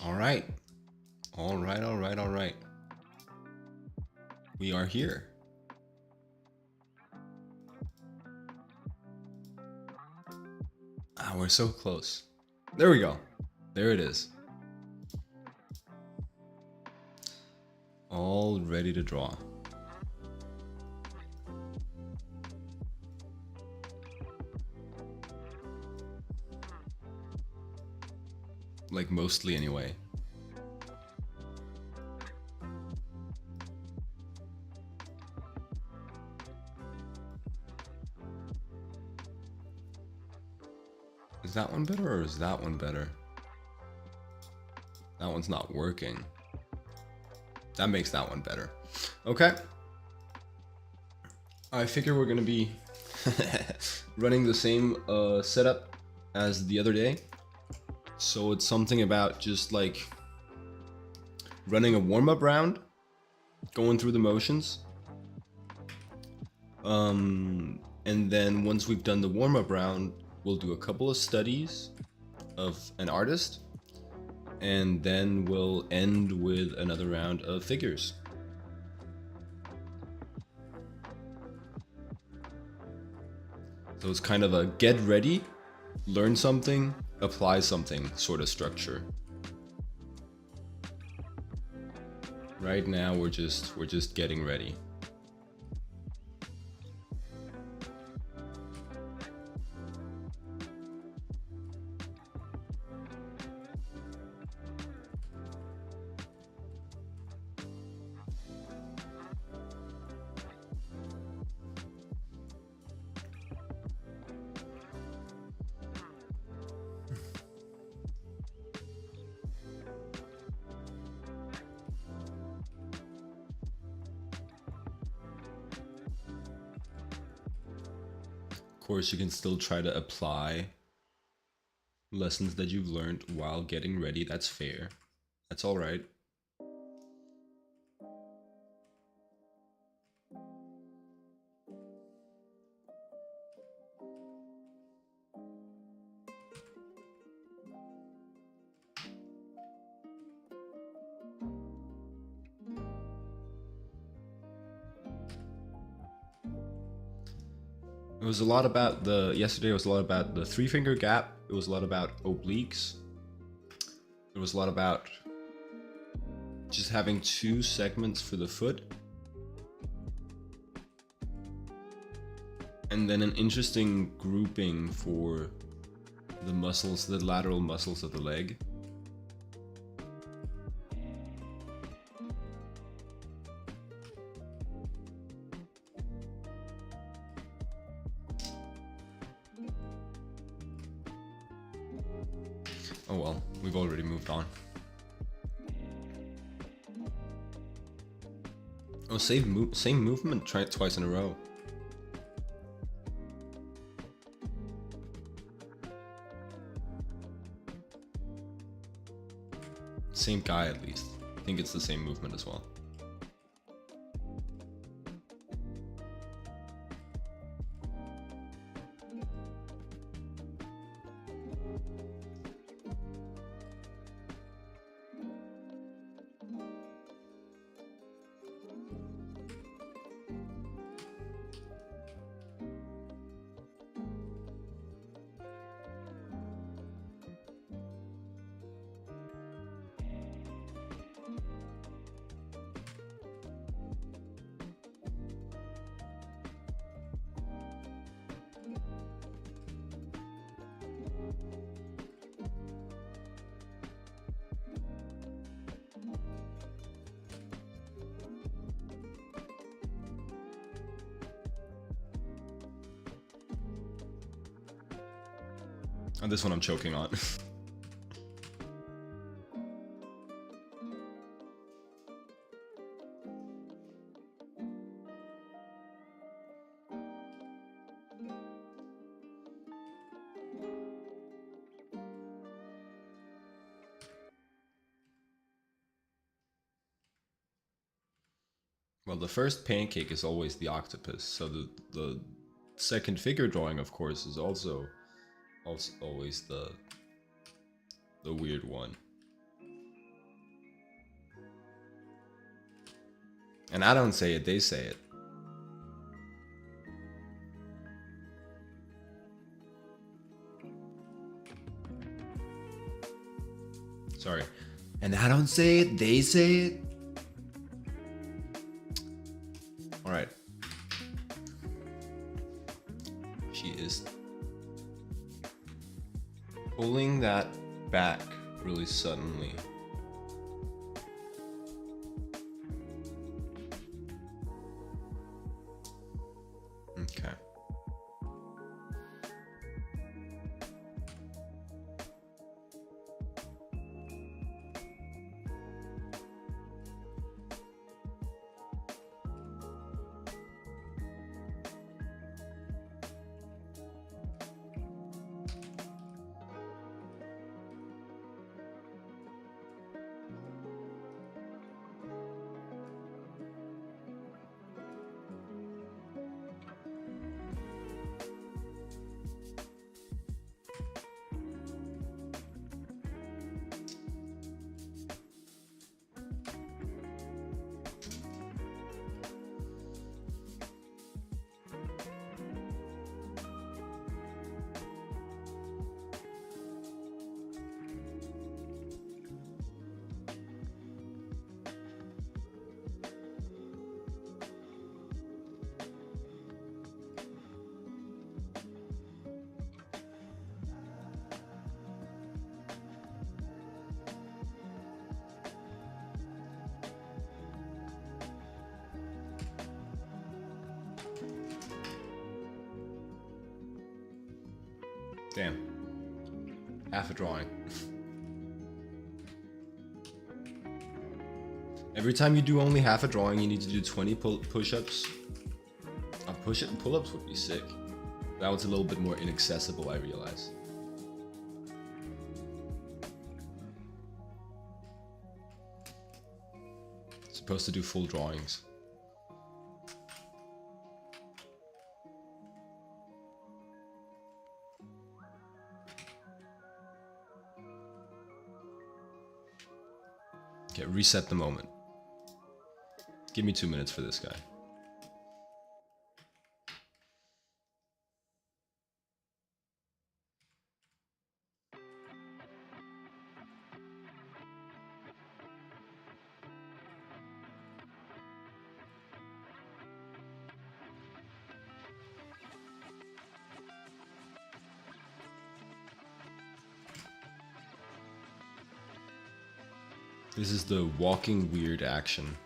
All right. All right, all right, all right. We are here. Ah, we're so close. There we go. There it is. All ready to draw. Like mostly anyway. Is that one better or is that one better? That one's not working. That makes that one better. Okay. I figure we're gonna be running the same setup as the other day. So it's something about just like running a warm-up round, going through the motions. And then once we've done the warm-up round, we'll do a couple of studies of an artist, and then we'll end with another round of figures. So it's kind of a get ready, learn something, apply something sort of structure. Right now we're just getting ready. Of course, you can still try to apply lessons that you've learned while getting ready. That's fair. That's all right. It was a lot about yesterday was a lot about the three finger gap. It was a lot about obliques. It was a lot about just having two segments for the foot. And then an interesting grouping for the muscles, the lateral muscles of the leg. Oh well, we've already moved on. Oh, same movement, try it twice in a row. Same guy at least. I think it's the same movement as well. On this one I'm choking on. Well, the first pancake is always the octopus, so the second figure drawing, of course, is also always the weird one. And I don't say it, they say it. Sorry. And I don't say it, they say it. All right. She is pulling that back really suddenly. Okay. Damn. Half a drawing. Every time you do only half a drawing, you need to do 20 push-ups. Pull-ups would be sick. That one's a little bit more inaccessible, I realize. Supposed to do full drawings. Okay, reset the moment. Give me 2 minutes for this guy. This is the walking weird action.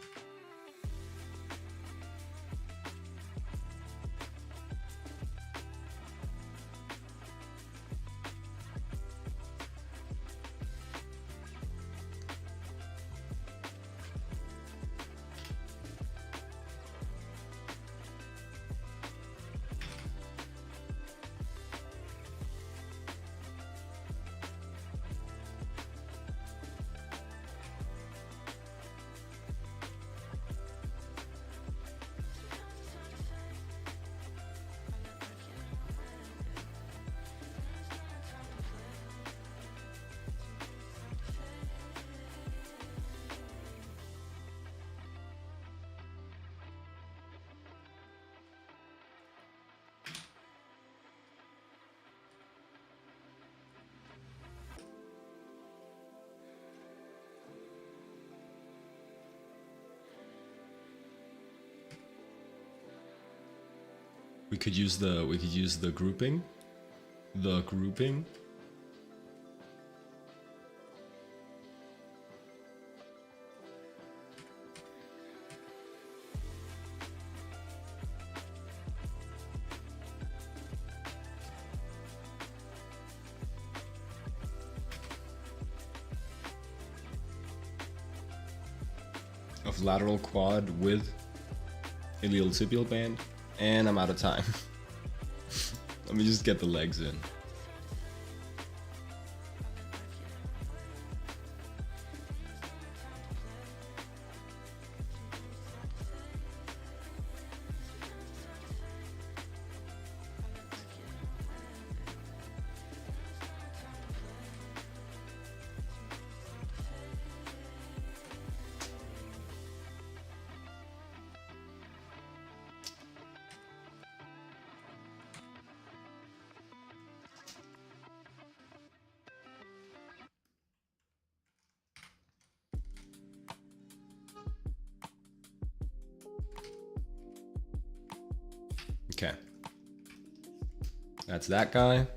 We could use the grouping. The grouping. Of lateral quad with iliotibial band. And I'm out of time. Let me just get the legs in. Okay. That's that guy.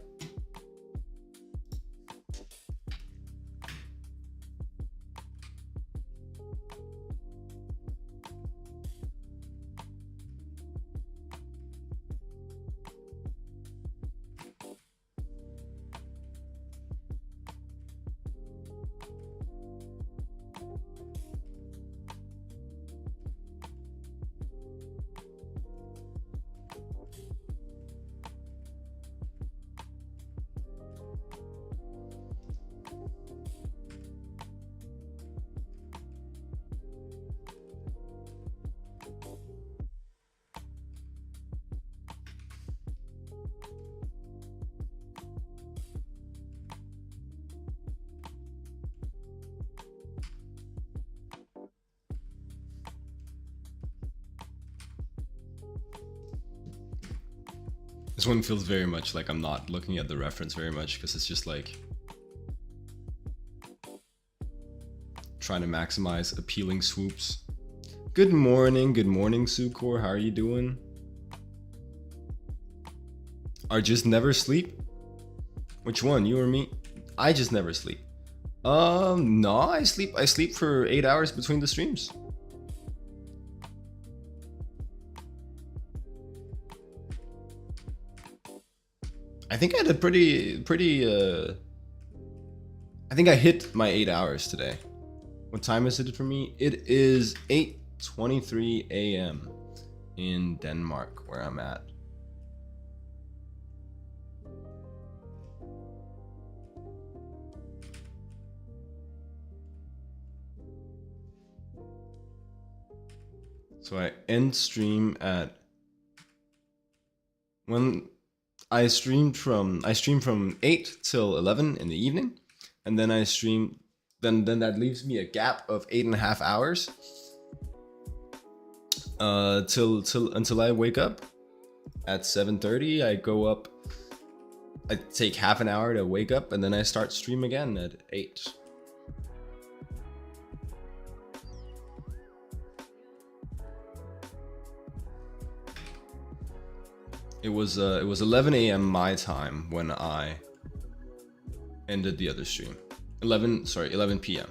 This one feels very much like I'm not looking at the reference very much because it's just like trying to maximize appealing swoops. Good morning, Sukor. How are you doing? Are just never sleep? Which one, you or me? I just never sleep. No, I sleep for 8 hours between the streams. I think I had a pretty I think I hit my 8 hours today. What time is it for me? It is 8:23 a.m. in Denmark, where I'm at. So I end stream at when I stream from 8 till 11 in the evening, and then I stream. Then that leaves me a gap of 8.5 hours until I wake up at 7:30. I go up. I take half an hour to wake up, and then I start stream again at 8. It was 11 a.m. my time when I ended the other stream. 11 p.m.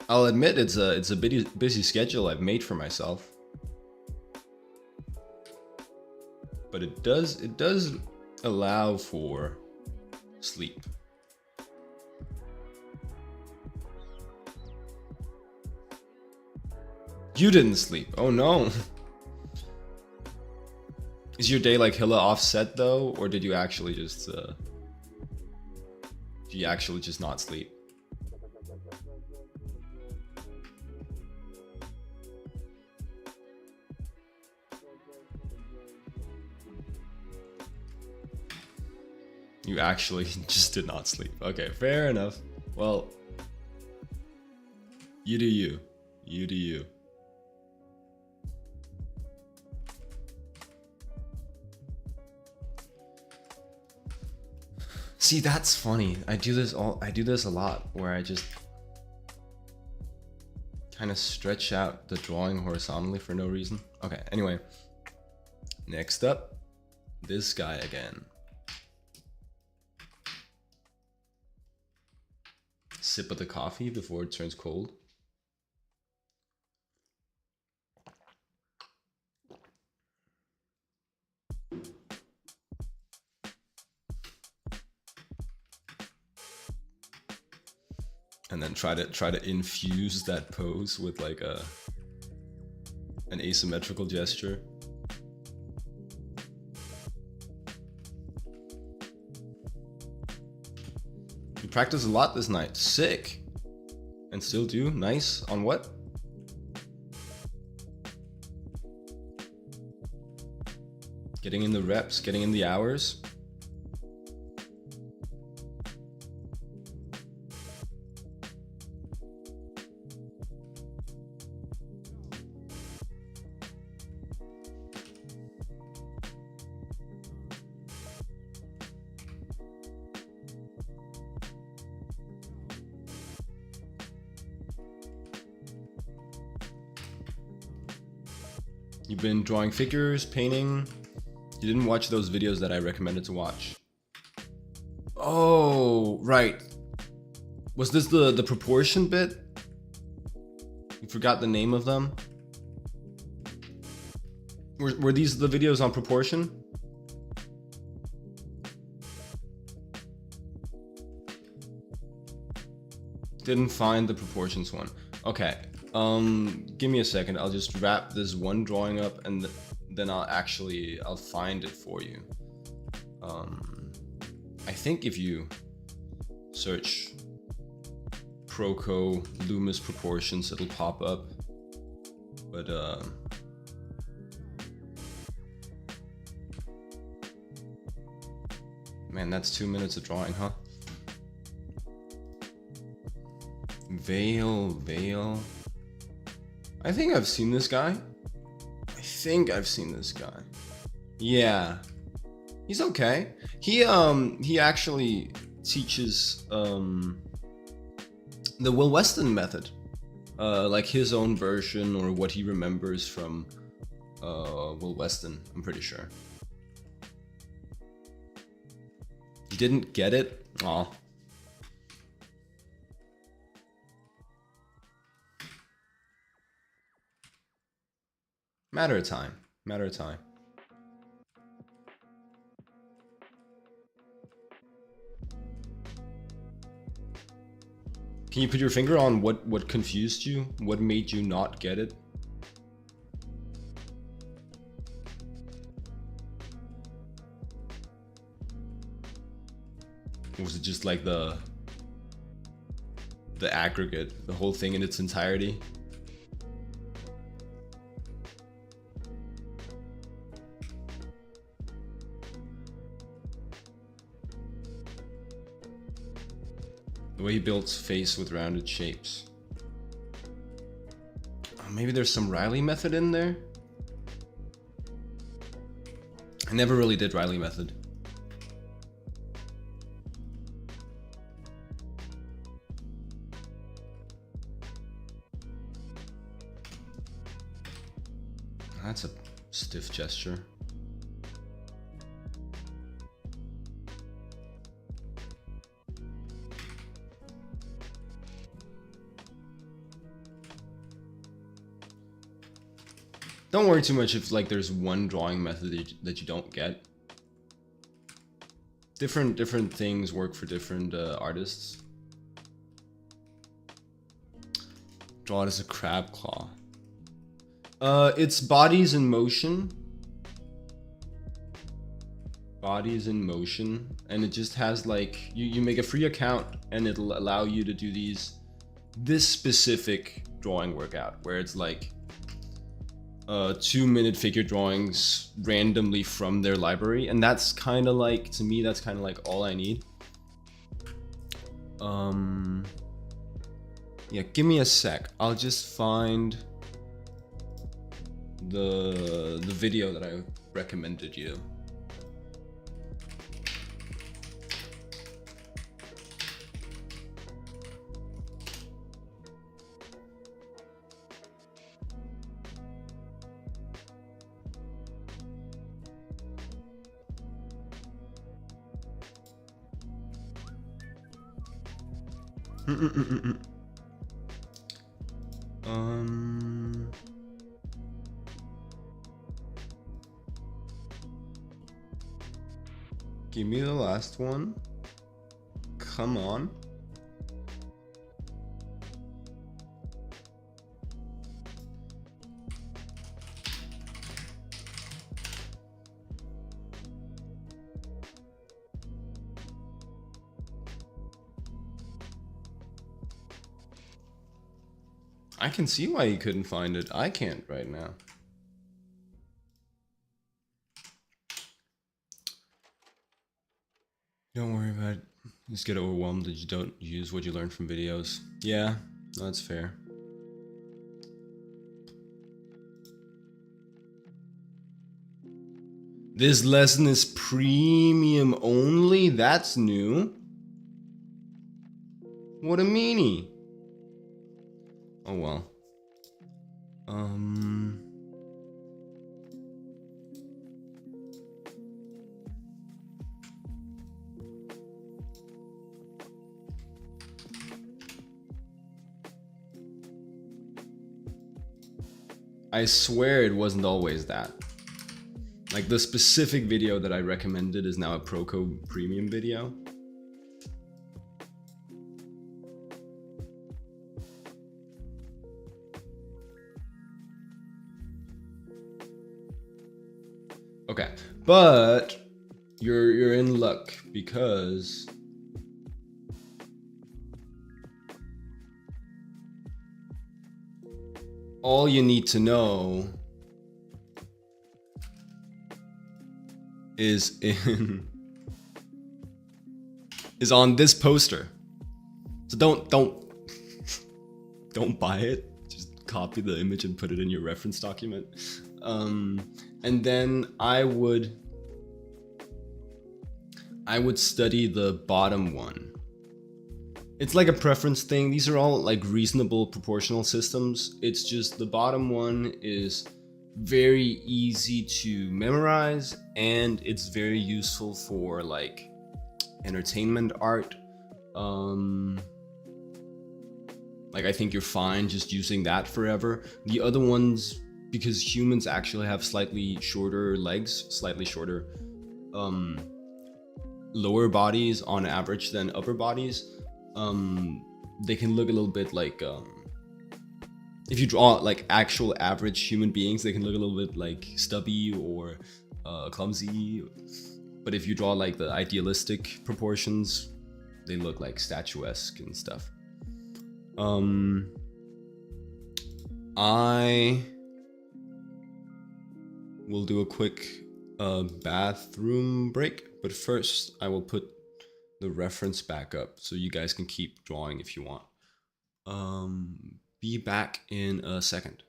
I'll admit it's a busy schedule I've made for myself. But it does allow for sleep. You didn't sleep. Oh no. Is your day like hella offset though, or did you actually just not sleep? You actually just did not sleep. Okay, fair enough. Well, you do you. You do you. See, that's funny. I do this a lot where I just kind of stretch out the drawing horizontally for no reason. Okay, anyway. Next up, this guy again. Sip of the coffee before it turns cold. And then try to infuse that pose with like an asymmetrical gesture. You practice a lot this night. Sick. And still do? Nice. On what? Getting in the reps, getting in the hours. You've been drawing figures, painting. You didn't watch those videos that I recommended to watch. Oh, right. Was this the proportion bit? You forgot the name of them? Were these the videos on proportion? Didn't find the proportions one. Okay. Give me a second. I'll just wrap this one drawing up and then I'll find it for you. I think if you search Proco Loomis proportions, it'll pop up. But man, that's 2 minutes of drawing, huh? Veil. I think I've seen this guy. Yeah. He's okay. He actually teaches the Will Weston method. Like his own version or what he remembers from Will Weston, I'm pretty sure. You didn't get it? Aw. Matter of time. Can you put your finger on what confused you? What made you not get it? Was it just like the aggregate, the whole thing in its entirety? The way he builds face with rounded shapes. Oh, maybe there's some Riley method in there? I never really did Riley method. That's a stiff gesture. Don't worry too much if like there's one drawing method that you don't get. Different things work for different artists. Draw it as a crab claw. It's bodies in motion. Bodies in motion, and it just has like you make a free account and it'll allow you to do this specific drawing workout where it's like 2-minute figure drawings randomly from their library, and that's kind of like, to me, that's kind of like all I need. Yeah, give me a sec. I'll just find the video that I recommended you. Give me the last one. Come on. I can see why you couldn't find it. I can't right now. Don't worry about it. Just get overwhelmed that you don't use what you learned from videos. Yeah, that's fair. This lesson is premium only? That's new. What a meanie. Oh well. I swear it wasn't always that. Like the specific video that I recommended is now a Proco premium video. Okay, but you're in luck because all you need to know is on this poster. So don't buy it. Just copy the image and put it in your reference document. And then I would study the bottom one. It's like a preference thing. These are all like reasonable proportional systems. It's just the bottom one is very easy to memorize, and it's very useful for like entertainment art. Like I think you're fine just using that forever. The other ones, because humans actually have slightly shorter legs, slightly shorter lower bodies on average than upper bodies, they can look a little bit like if you draw like actual average human beings, they can look a little bit like stubby or clumsy. But if you draw like the idealistic proportions, they look like statuesque and stuff. I will do a quick bathroom break, but first I will put the reference back up so you guys can keep drawing if you want. Be back in a second.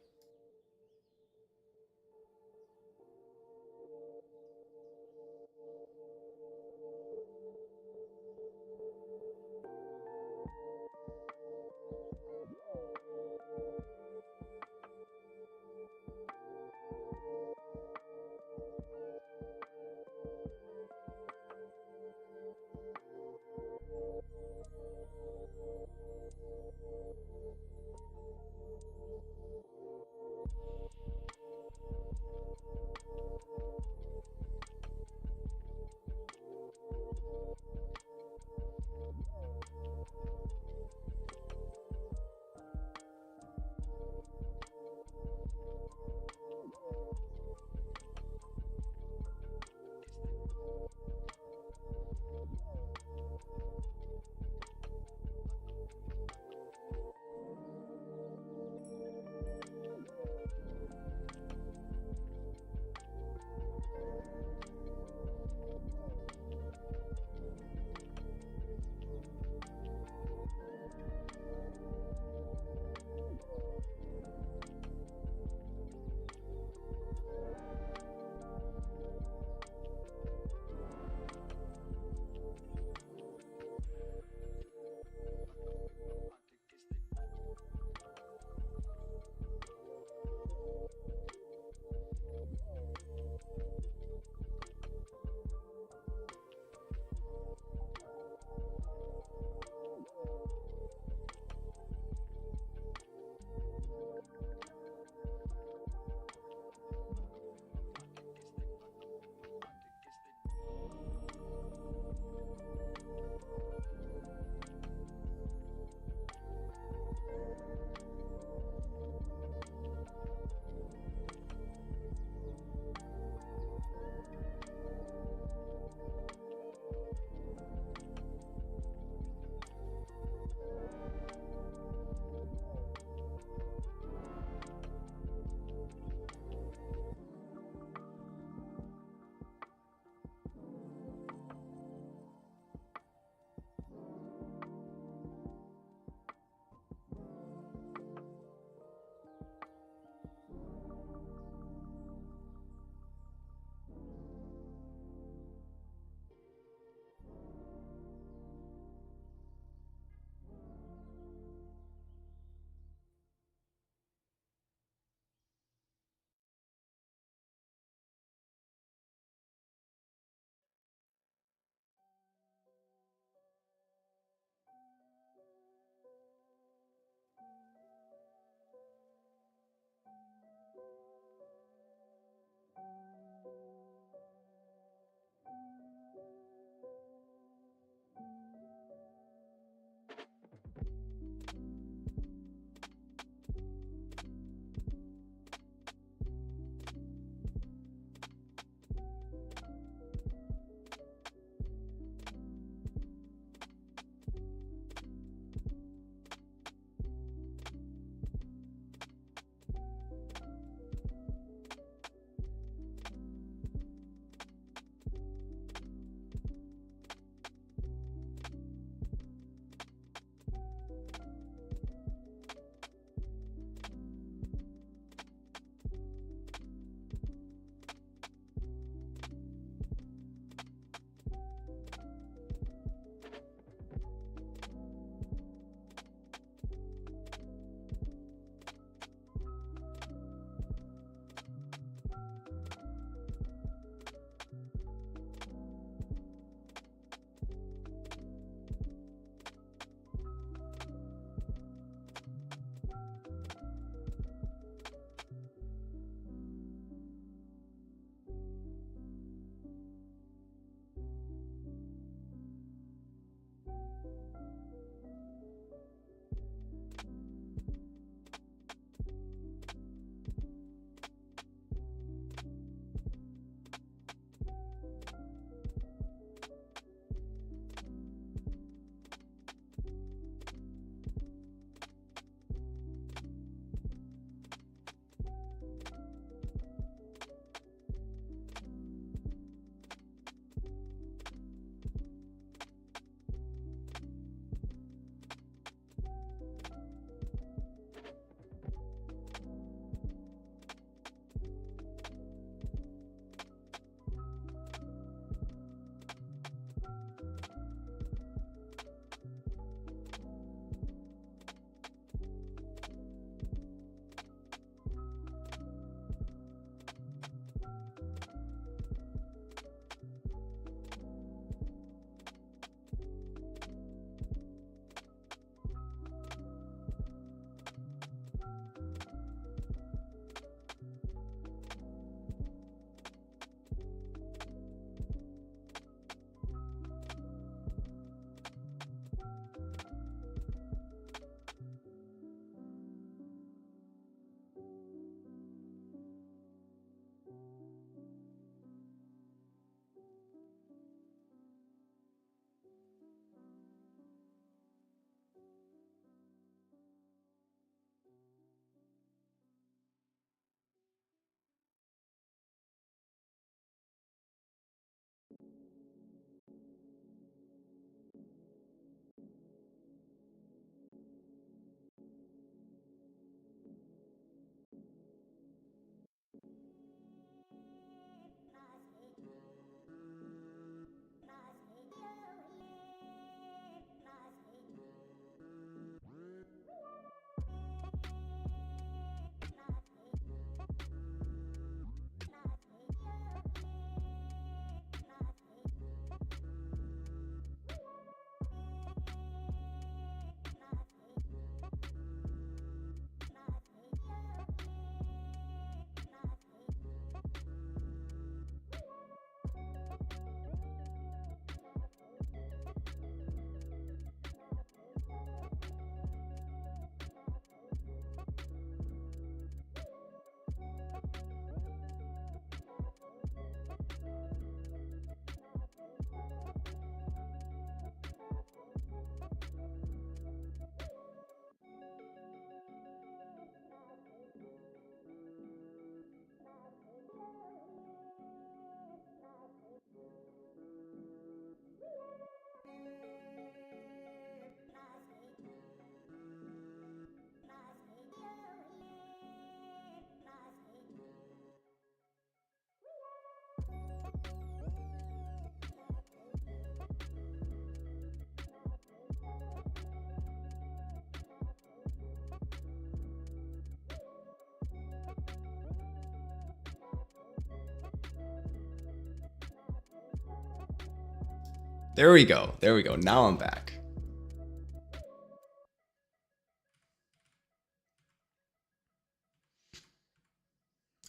There we go. There we go. Now I'm back.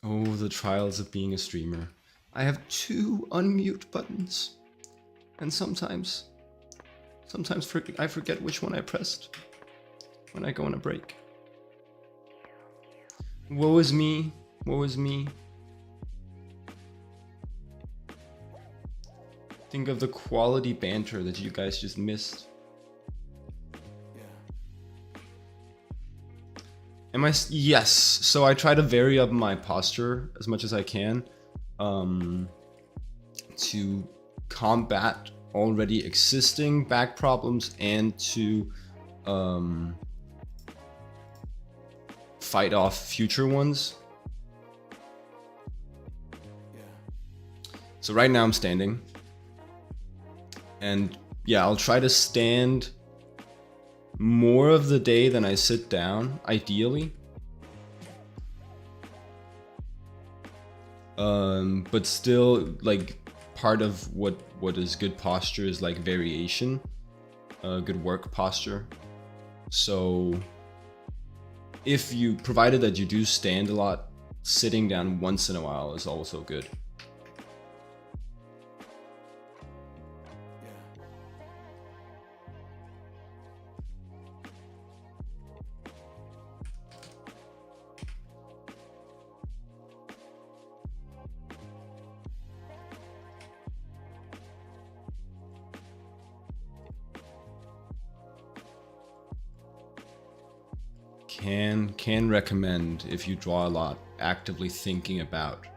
Oh, the trials of being a streamer. I have 2 unmute buttons. And sometimes I forget which one I pressed when I go on a break. Woe is me. Woe is me. Think of the quality banter that you guys just missed. Am I? Yes. So I try to vary up my posture as much as I can to combat already existing back problems and to fight off future ones. So right now I'm standing. And yeah, I'll try to stand more of the day than I sit down, ideally. But still, like, part of what is good posture is like variation, good work posture. So if you, provided that you do stand a lot, sitting down once in a while is also good. Can recommend, if you draw a lot, actively thinking about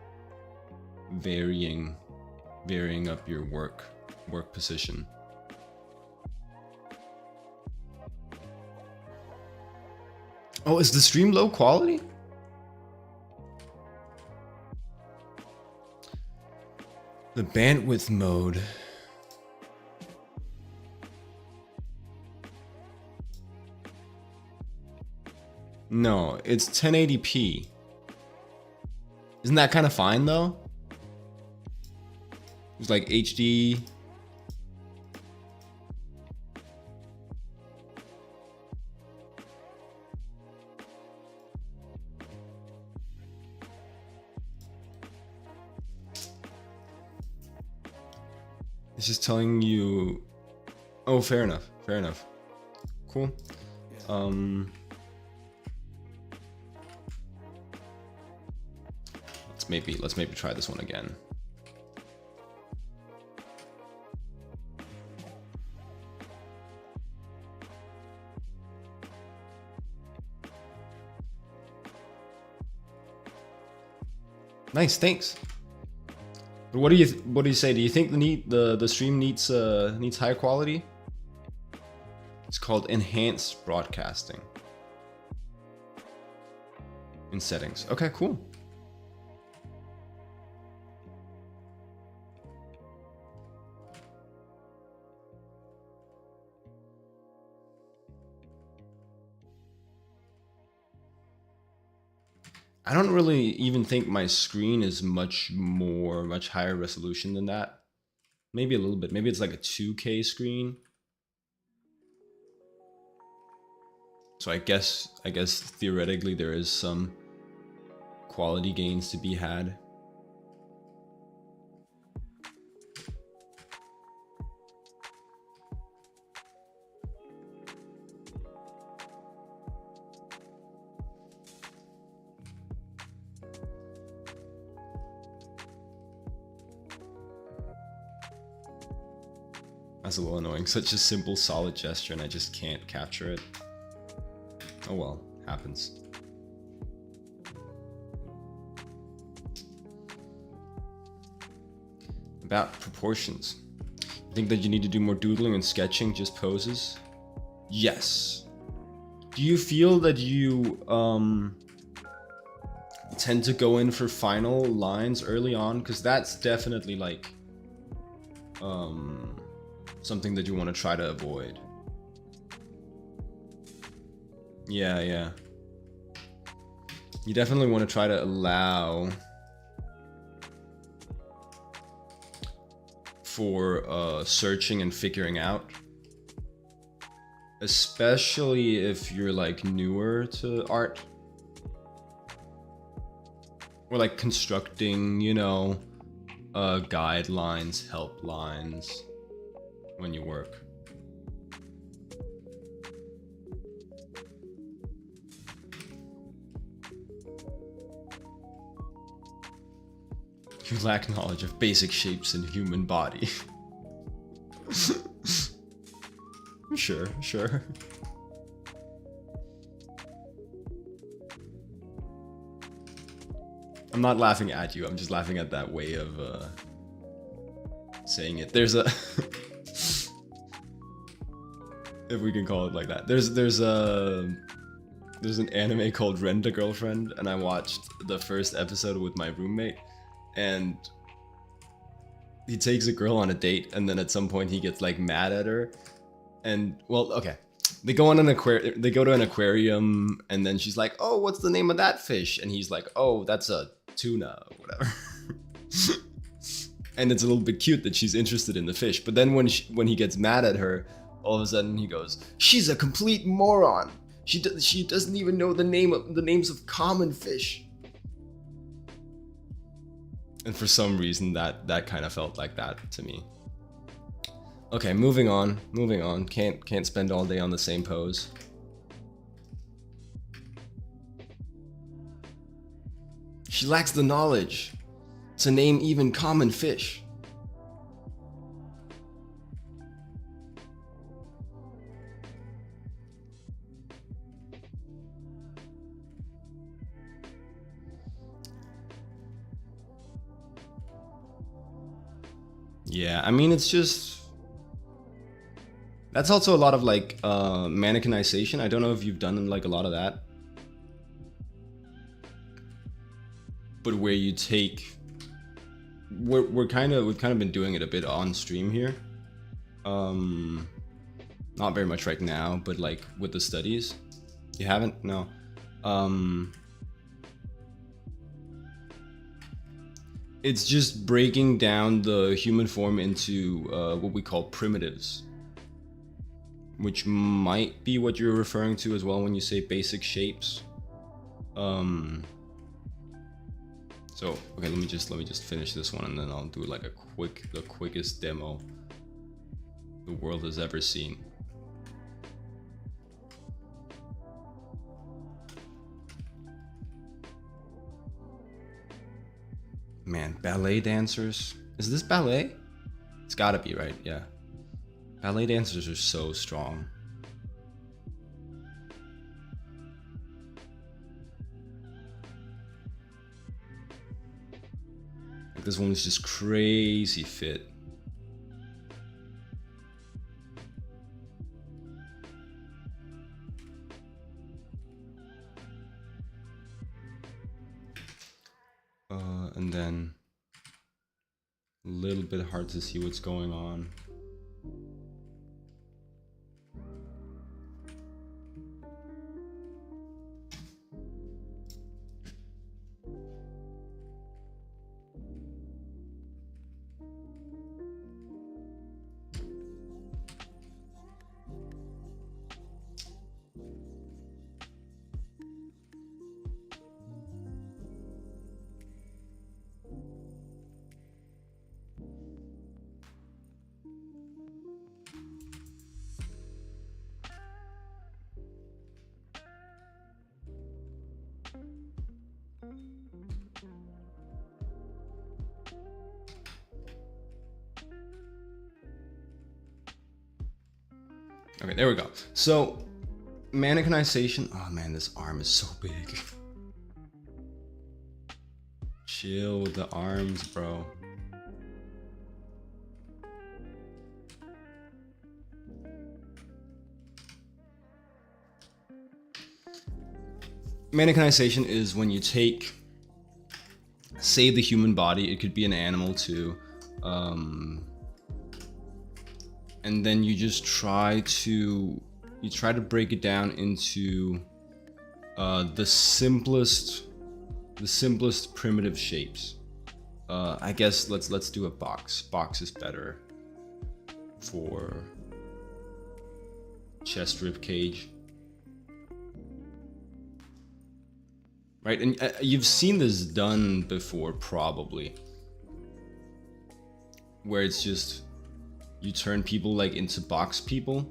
varying up your work position. Oh, is the stream low quality? The bandwidth mode. No, it's 1080p. Isn't that kind of fine though? It's like HD. It's just telling you. Oh, fair enough. Fair enough. Cool. Let's maybe try this one again. Nice, thanks. But what do you say? Do you think the stream needs higher quality? It's called enhanced broadcasting in settings. Okay, cool. I don't really even think my screen is much higher resolution than that. Maybe a little bit. Maybe it's like a 2K screen. So I guess theoretically there is some quality gains to be had. That's a little annoying. Such a simple, solid gesture, and I just can't capture it. Oh well, happens. About proportions. I think that you need to do more doodling and sketching, just poses? Yes. Do you feel that you tend to go in for final lines early on? Because that's definitely like something that you want to try to avoid. Yeah. You definitely want to try to allow for searching and figuring out, especially if you're like newer to art or like constructing, you know, guidelines, helplines when you work. You lack knowledge of basic shapes in human body. Sure. I'm not laughing at you, I'm just laughing at that way of saying it. There's a if we can call it like that. There's an anime called Rent-a-Girlfriend, and I watched the first episode with my roommate, and he takes a girl on a date, and then at some point he gets like mad at her, and well, okay, they go to an aquarium, and then she's like, oh, what's the name of that fish? And he's like, oh, that's a tuna or whatever. And it's a little bit cute that she's interested in the fish, but then when he gets mad at her, all of a sudden he goes, she's a complete moron. She doesn't even know the names of common fish. And for some reason that kind of felt like that to me. Okay, moving on. Can't spend all day on the same pose. She lacks the knowledge to name even common fish. Yeah, I mean, it's just... That's also a lot of like mannequinization. I don't know if you've done like a lot of that. But where you take... We've kind of been doing it a bit on stream here. Not very much right now, but like with the studies. You haven't? No. It's just breaking down the human form into what we call primitives, which might be what you're referring to as well when you say basic shapes. So okay, let me just finish this one, and then I'll do like the quickest demo the world has ever seen. Man, ballet dancers. Is this ballet? It's gotta be, right? Yeah. Ballet dancers are so strong. Like this one is just crazy fit. And then a little bit hard to see what's going on. Okay, there we go. So, mannequinization. Oh man, this arm is so big. Chill with the arms, bro. Mannequinization is when you take, say, the human body, it could be an animal too, and then you just try to break it down into the simplest primitive shapes. I guess let's do a box. Box is better for chest rib cage. Right, and you've seen this done before probably, where it's just you turn people like into box people,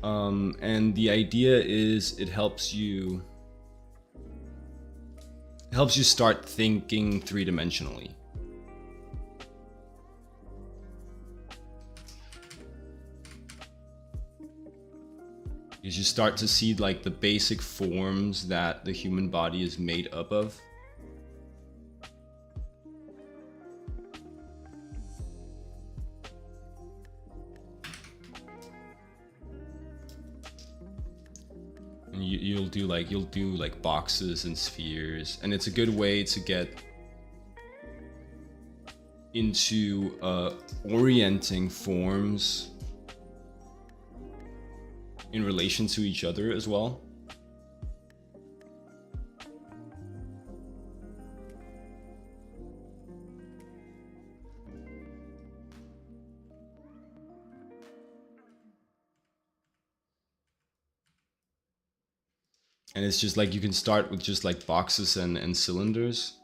and the idea is it helps you start thinking three-dimensionally. Because you start to see like the basic forms that the human body is made up of. And you'll do like boxes and spheres, and it's a good way to get into orienting forms in relation to each other as well. And it's just like you can start with just like boxes and cylinders.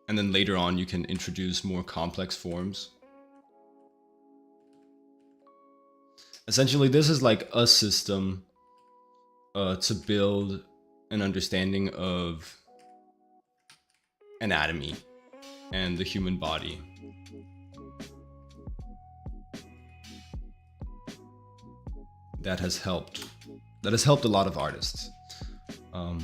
And then later on you can introduce more complex forms. Essentially, this is like a system to build an understanding of anatomy and the human body. That has helped a lot of artists. I'll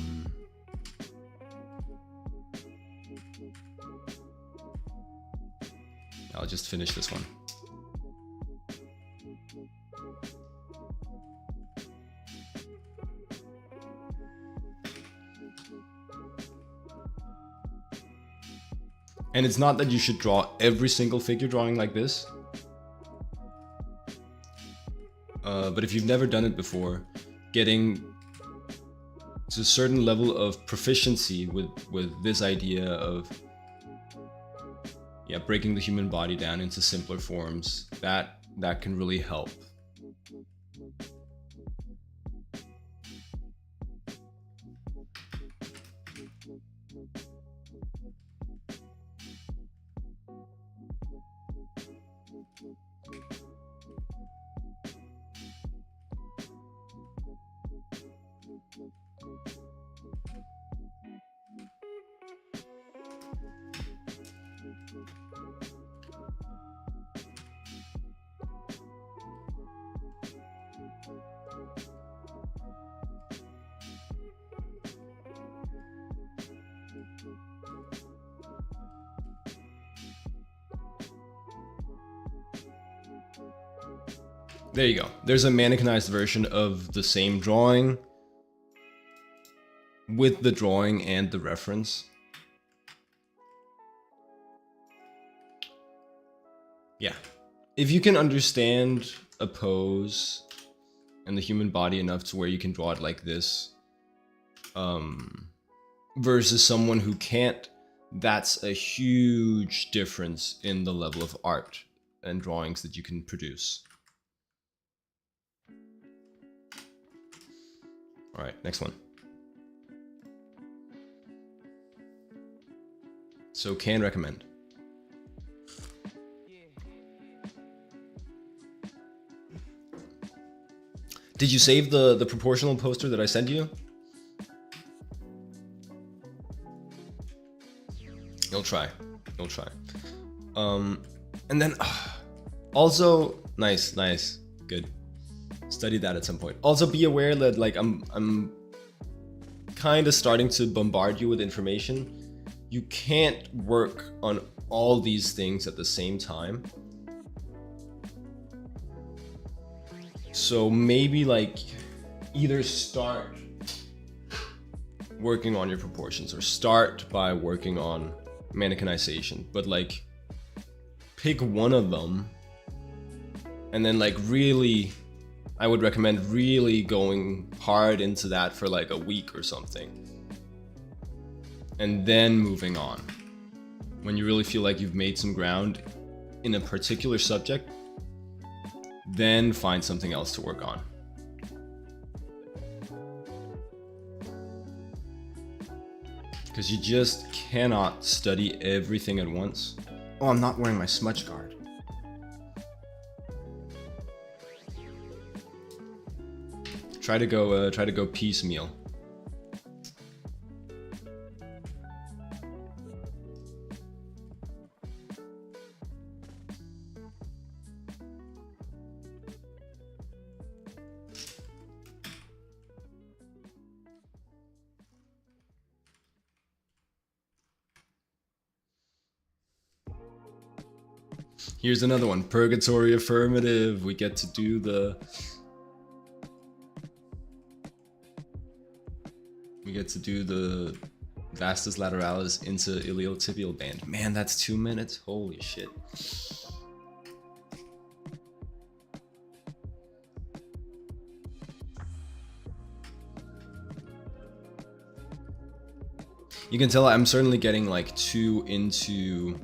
just finish this one. And it's not that you should draw every single figure drawing like this. But if you've never done it before, getting to a certain level of proficiency with this idea of breaking the human body down into simpler forms, that can really help. There you go. There's a mannequinized version of the same drawing with the drawing and the reference. Yeah. If you can understand a pose and the human body enough to where you can draw it like this, versus someone who can't, that's a huge difference in the level of art and drawings that you can produce. All right, next one. So can recommend. Did you save the proportional poster that I sent you? You'll try. You'll try. And then also nice, good. Study that at some point. Also be aware that like I'm kind of starting to bombard you with information. You can't work on all these things at the same time. So maybe like either start working on your proportions or start by working on mannequinization, but like pick one of them and then like really I would recommend really going hard into that for like a week or something. And then moving on. When you really feel like you've made some ground in a particular subject, then find something else to work on. Because you just cannot study everything at once. Oh, I'm not wearing my smudge guard. Try to go piecemeal. Here's another one, purgatory affirmative. We get to do the vastus lateralis into iliotibial band. Man, that's 2 minutes. Holy shit. You can tell I'm certainly getting like too into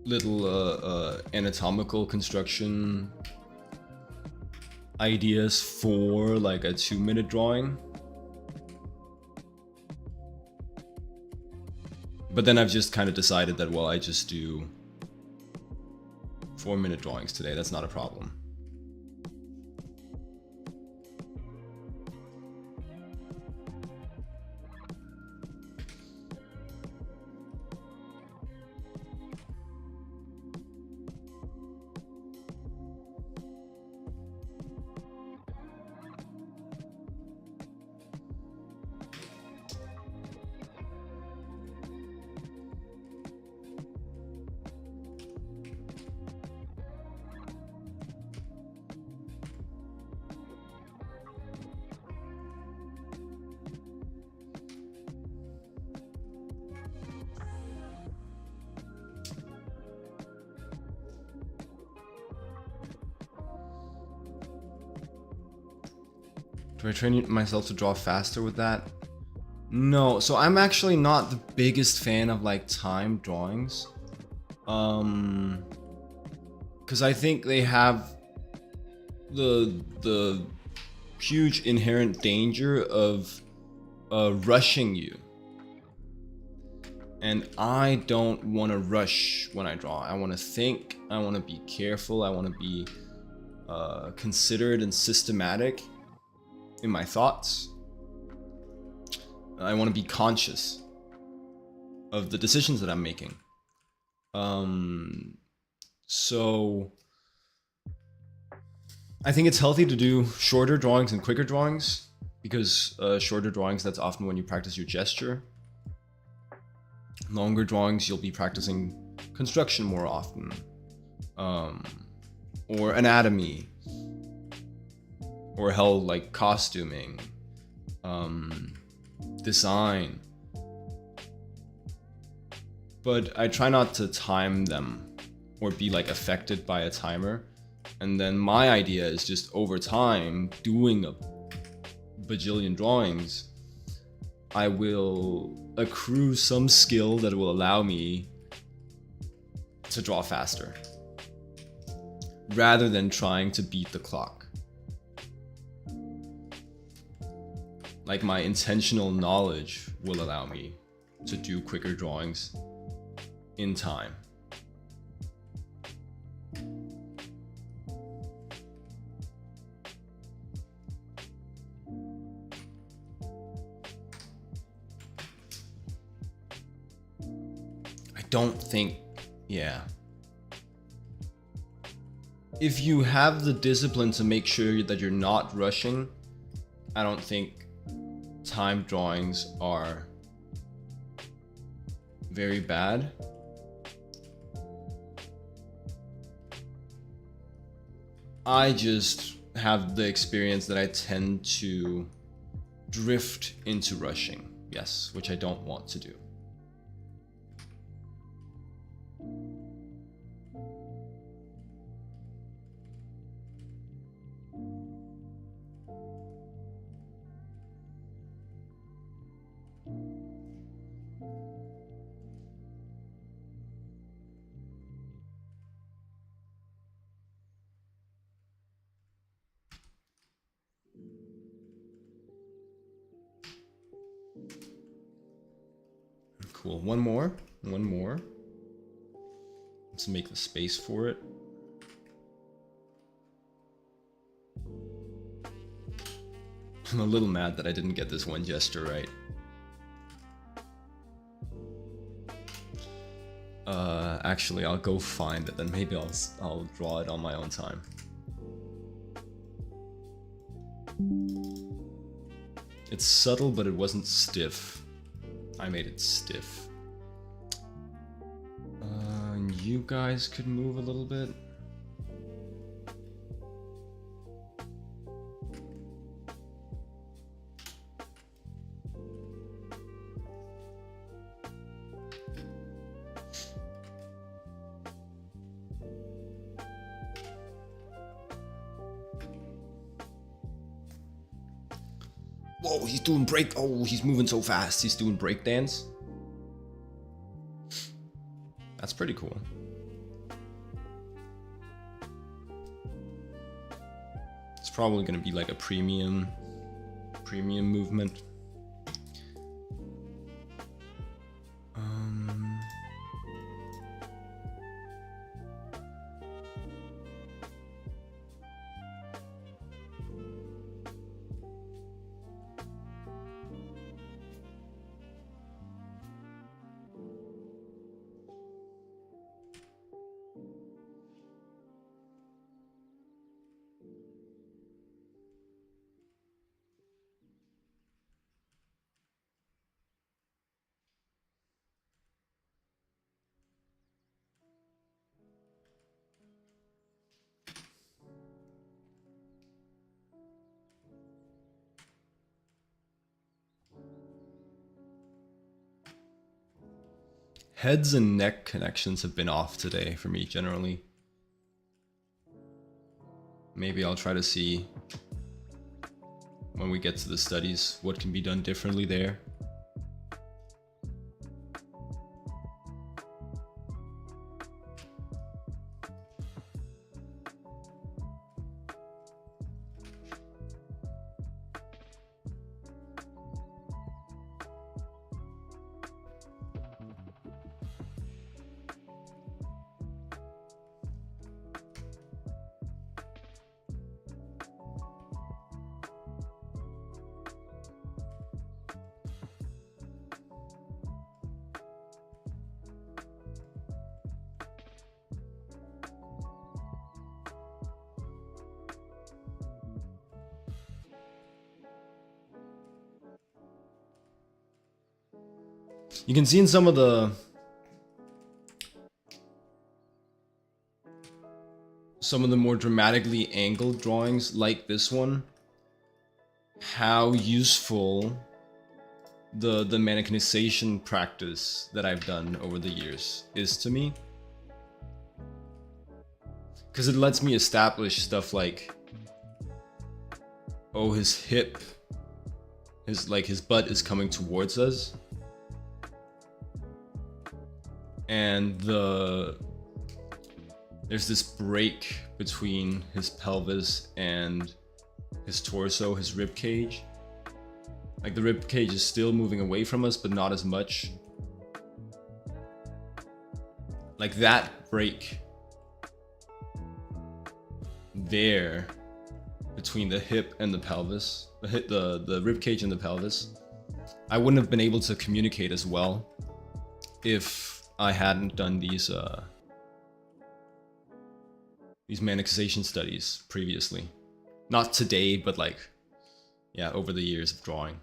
little anatomical construction ideas for like a 2-minute drawing. But then I've just kind of decided that, well, I just do 4-minute drawings today. That's not a problem. Do I train myself to draw faster with that? No, so I'm actually not the biggest fan of like timed drawings. Because I think they have the huge inherent danger of rushing you. And I don't want to rush when I draw. I want to think, I want to be careful, I want to be considered and systematic in my thoughts. I want to be conscious of the decisions that I'm making. So I think it's healthy to do shorter drawings and quicker drawings, because shorter drawings, that's often when you practice your gesture. Longer drawings, you'll be practicing construction more often, or anatomy, or hell, like costuming, design. But I try not to time them or be like affected by a timer. And then my idea is just over time, doing a bajillion drawings, I will accrue some skill that will allow me to draw faster, rather than trying to beat the clock. Like my intentional knowledge will allow me to do quicker drawings in time. I don't think, yeah. If you have the discipline to make sure that you're not rushing, I don't think time drawings are very bad. I just have the experience that I tend to drift into rushing, yes, which I don't want to do. cool. One more. One more. Let's make the space for it. I'm a little mad that I didn't get this one gesture right. Actually, I'll go find it, then maybe I'll draw it on my own time. It's subtle, but it wasn't stiff. I made it stiff. You guys could move a little bit. Whoa, he's doing break. Oh, he's moving so fast. He's doing break dance. That's pretty cool. It's probably gonna be like a premium movement. Heads and neck connections have been off today for me generally. Maybe I'll try to see when we get to the studies what can be done differently there. You can see in some of the more dramatically angled drawings like this one, how useful the mannequinization practice that I've done over the years is to me. Because it lets me establish stuff like, oh, his hip, his butt is coming towards us. And there's this break between his pelvis and his torso, his rib cage. Like the rib cage is still moving away from us, but not as much. Like that break there between the hip and the pelvis, the rib cage and the pelvis, I wouldn't have been able to communicate as well if I hadn't done these mannequinization studies previously. Not today, but like, yeah, over the years of drawing.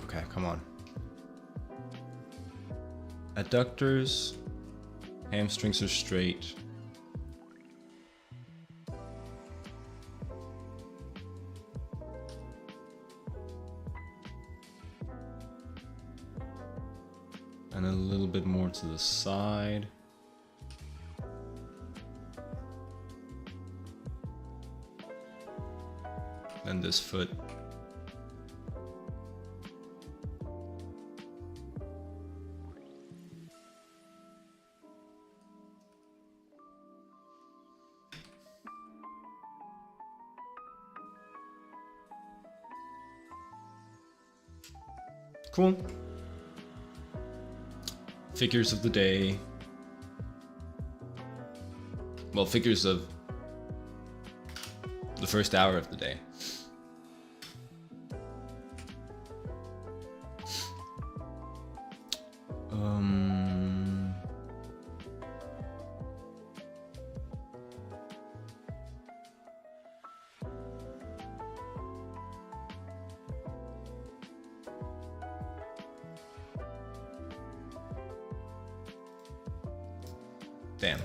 Okay, come on. Adductors, hamstrings are straight. And a little bit more to the side. Then this foot. Cool. Figures of the day. Well, figures of the first hour of the day. Damn.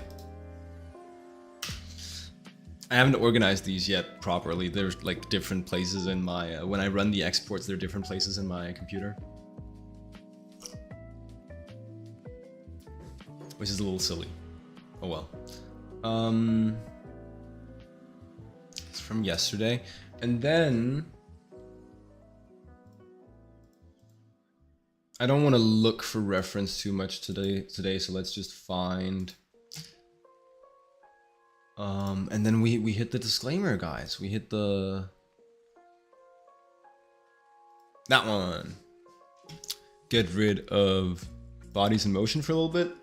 I haven't organized these yet properly. There's like different places in my, when I run the exports, there are different places in my computer. Which is a little silly. Oh well. It's from yesterday. And then I don't want to look for reference too much today, so let's just find. And then we hit the disclaimer, guys. We hit that one. Get rid of bodies in motion for a little bit,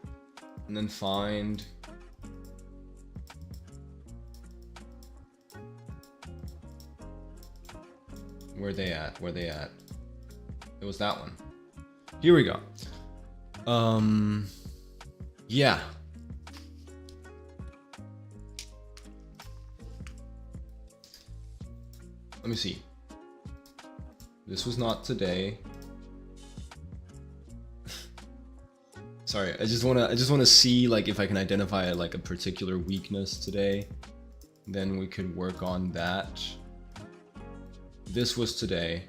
and then find where they at. It was that one. Here we go. Yeah. Let me see. This was not today. Sorry, I just wanna see like if I can identify like a particular weakness today. Then we could work on that. This was today.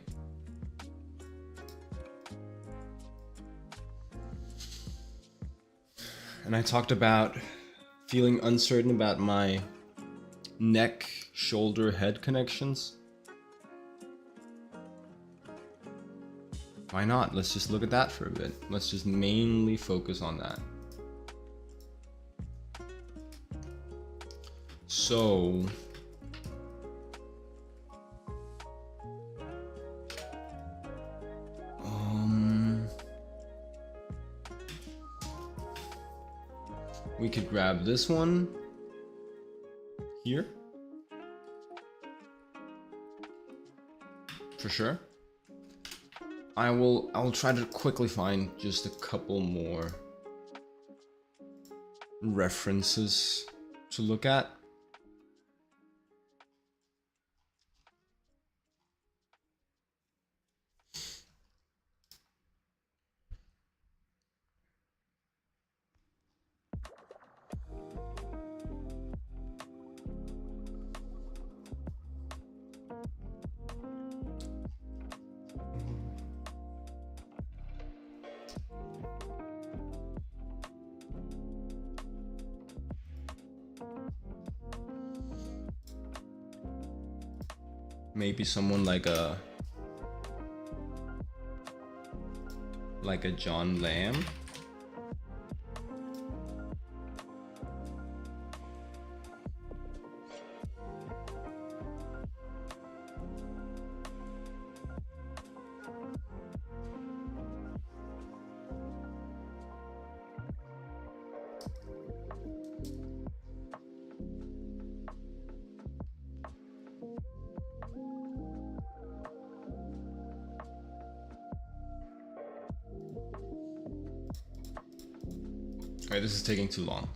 And I talked about feeling uncertain about my neck, shoulder, head connections. Why not? Let's just look at that for a bit. Let's just mainly focus on that. So, we could grab this one here for sure. I'll try to quickly find just a couple more references to look at. Maybe someone like a John Lamb. Alright, this is taking too long.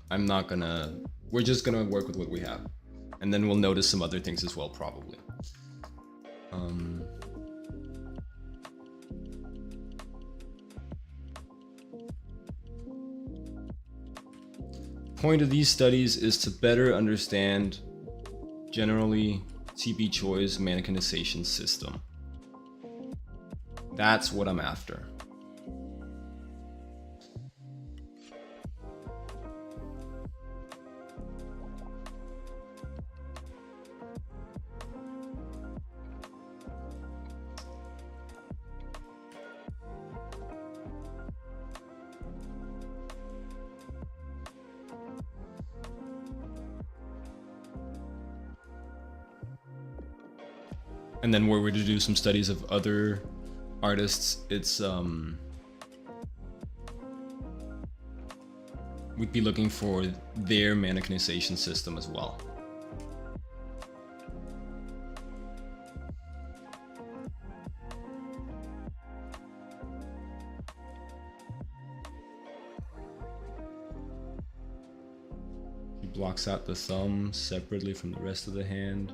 We're just gonna work with what we have. And then we'll notice some other things as well, probably. point of these studies is to better understand generally TP Choi's mannequinization system. That's what I'm after. And then were we to do some studies of other artists, it's we'd be looking for their mannequinization system as well. He blocks out the thumb separately from the rest of the hand.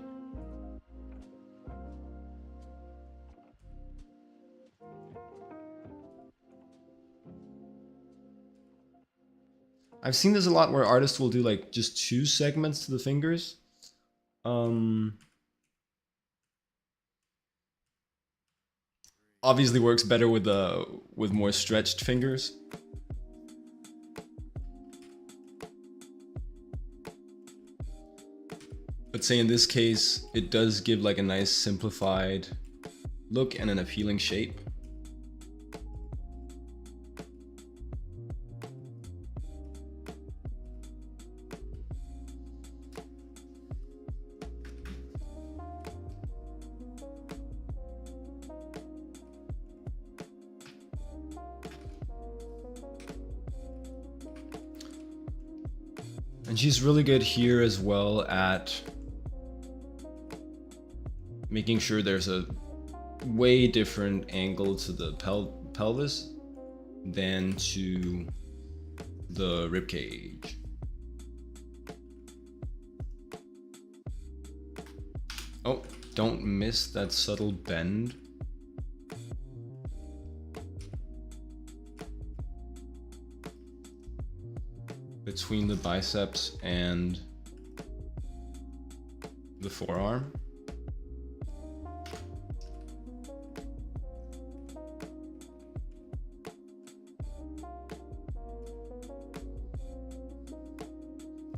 I've seen this a lot where artists will do like just 2 segments to the fingers. Obviously works better with more stretched fingers. But say in this case, it does give like a nice simplified look and an appealing shape. And she's really good here as well at making sure there's a way different angle to the pelvis than to the rib cage. Oh, don't miss that subtle bend. Between the biceps and the forearm.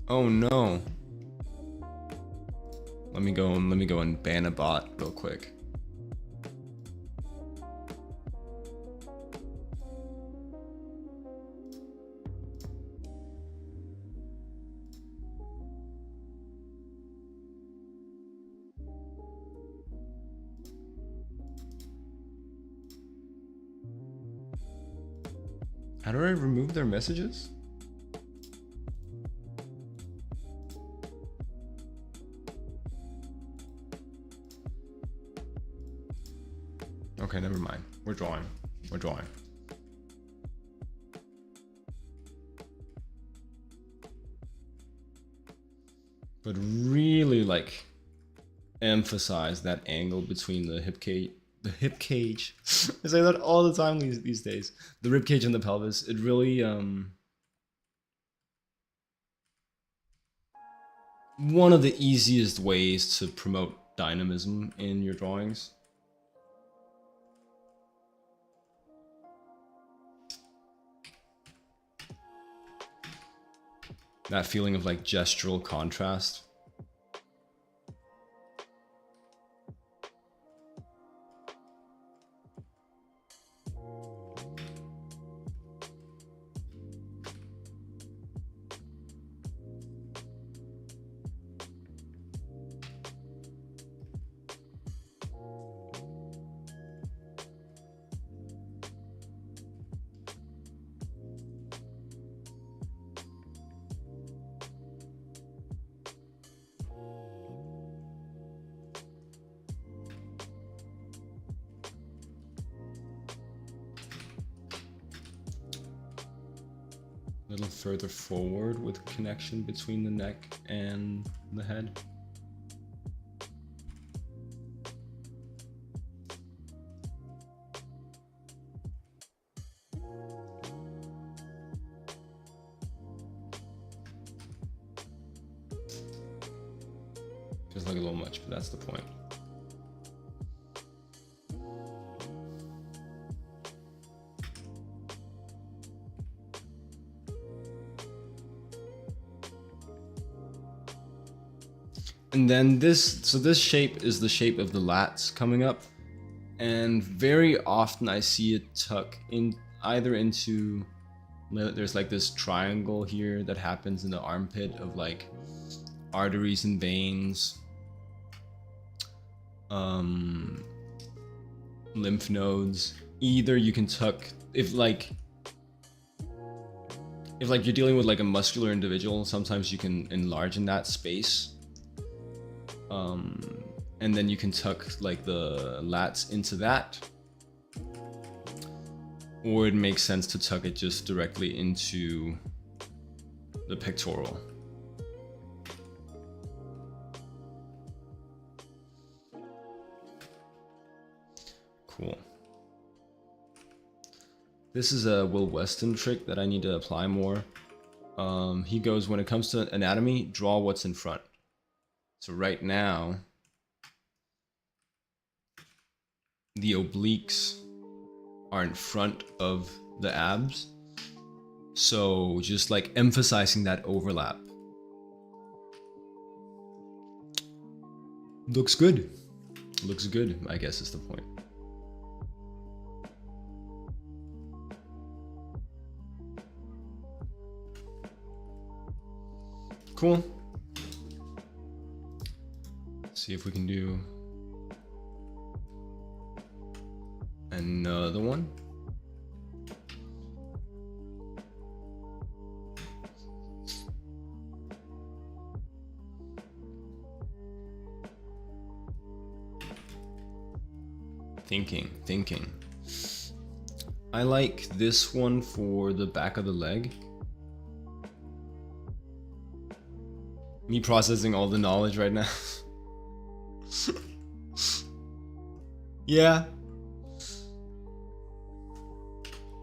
Oh no. Let me go and ban a bot real quick. How do I remove their messages? Okay, never mind. We're drawing. We're drawing. But really like emphasize that angle between the hip cage. The hip cage. I say that all the time these days. The rib cage and the pelvis. It really one of the easiest ways to promote dynamism in your drawings. That feeling of like gestural contrast. A little further forward with connection between the neck and the head. like a little much, but that's the point. And then this shape is the shape of the lats coming up. And very often I see it tuck in either into, there's like this triangle here that happens in the armpit of like arteries and veins, lymph nodes. Either you can tuck, if you're dealing with like a muscular individual, sometimes you can enlarge in that space. And then you can tuck like the lats into that. Or it makes sense to tuck it just directly into the pectoral. Cool. This is a Will Weston trick that I need to apply more. He goes, when it comes to anatomy, draw what's in front. So right now, the obliques are in front of the abs. So just like emphasizing that overlap. Looks good. Looks good, I guess is the point. Cool. See if we can do another one. Thinking. I like this one for the back of the leg. Me processing all the knowledge right now. Yeah.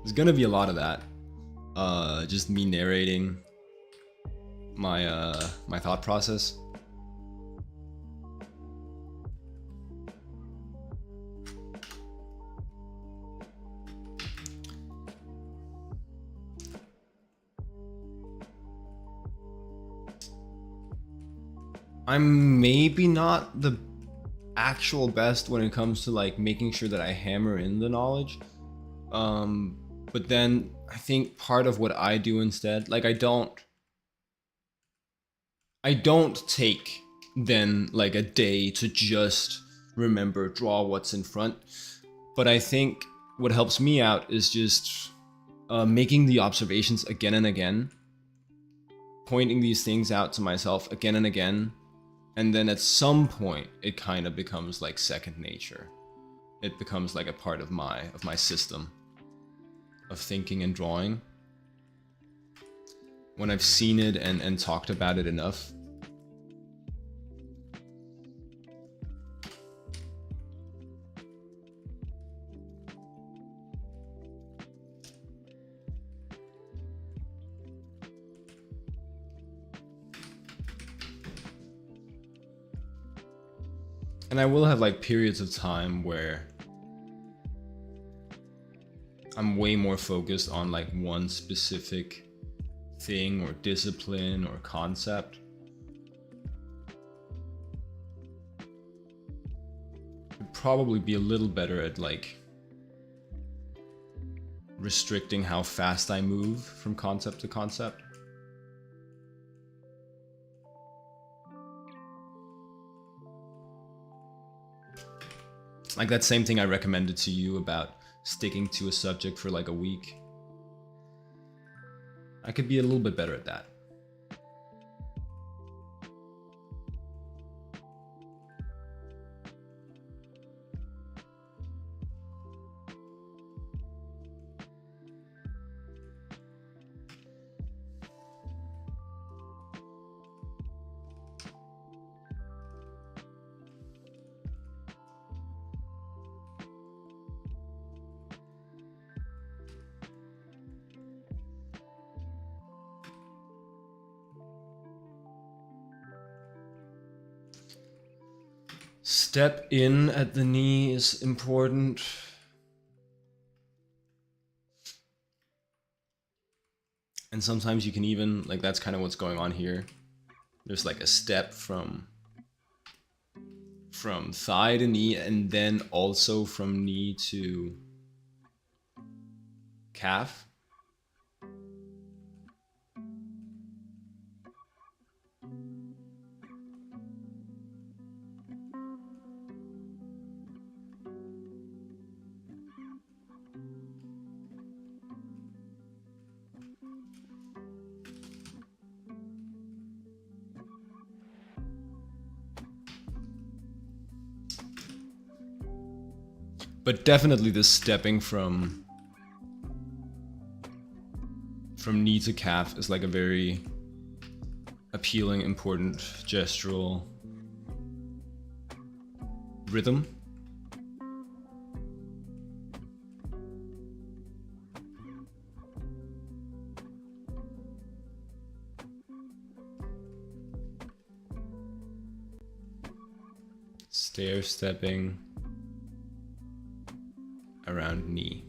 There's gonna be a lot of that. Just me narrating my my thought process. I'm maybe not the actual best when it comes to like making sure that I hammer in the knowledge. But then I think part of what I do instead, like I don't take then like a day to just remember, draw what's in front. But I think what helps me out is just making the observations again and again, pointing these things out to myself again and again. And then at some point, it kind of becomes like second nature. It becomes like a part of my system of thinking and drawing. When I've seen it and talked about it enough. And I will have like periods of time where I'm way more focused on like one specific thing or discipline or concept. I'd probably be a little better at like restricting how fast I move from concept to concept. Like that same thing I recommended to you about sticking to a subject for like a week. I could be a little bit better at that. Step in at the knee is important. And sometimes you can even, like, that's kind of what's going on here. There's like a step from thigh to knee, and then also from knee to calf. But definitely this stepping from knee to calf is like a very appealing, important gestural rhythm. Stair stepping around knee.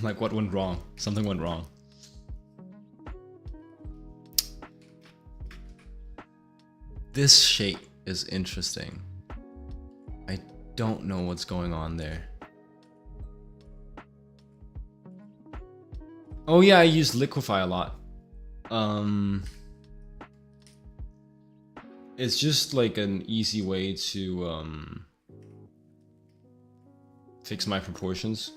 Like, what went wrong? Something went wrong. This shape is interesting. I don't know what's going on there. Oh yeah, I use liquefy a lot. It's just like an easy way to fix my proportions.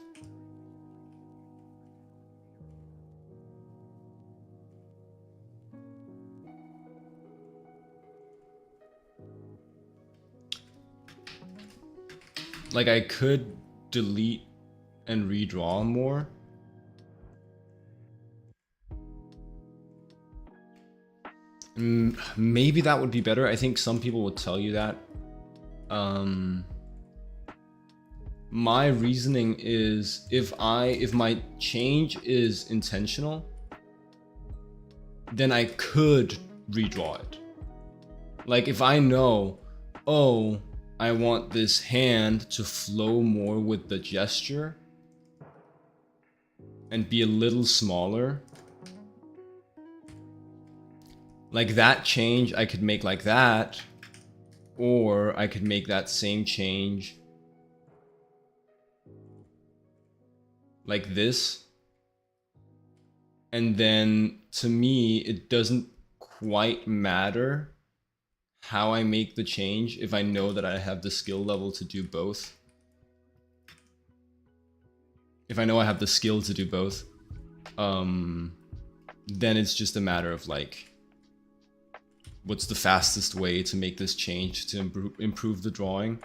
Like, I could delete and redraw more. Maybe that would be better. I think some people would tell you that. My reasoning is if my change is intentional, then I could redraw it. Like, if I know, oh, I want this hand to flow more with the gesture and be a little smaller. Like, that change I could make like that, or I could make that same change like this. And then to me, it doesn't quite matter how I make the change if I know that I have the skill level to do both. If I know I have the skill to do both, then it's just a matter of like what's the fastest way to make this change to improve the drawing.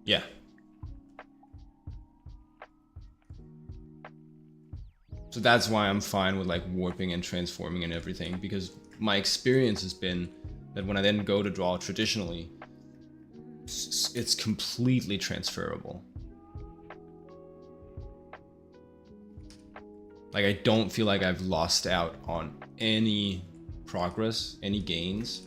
Yeah. So that's why I'm fine with like warping and transforming and everything, because my experience has been that when I then go to draw traditionally, it's completely transferable. Like, I don't feel like I've lost out on any progress, any gains.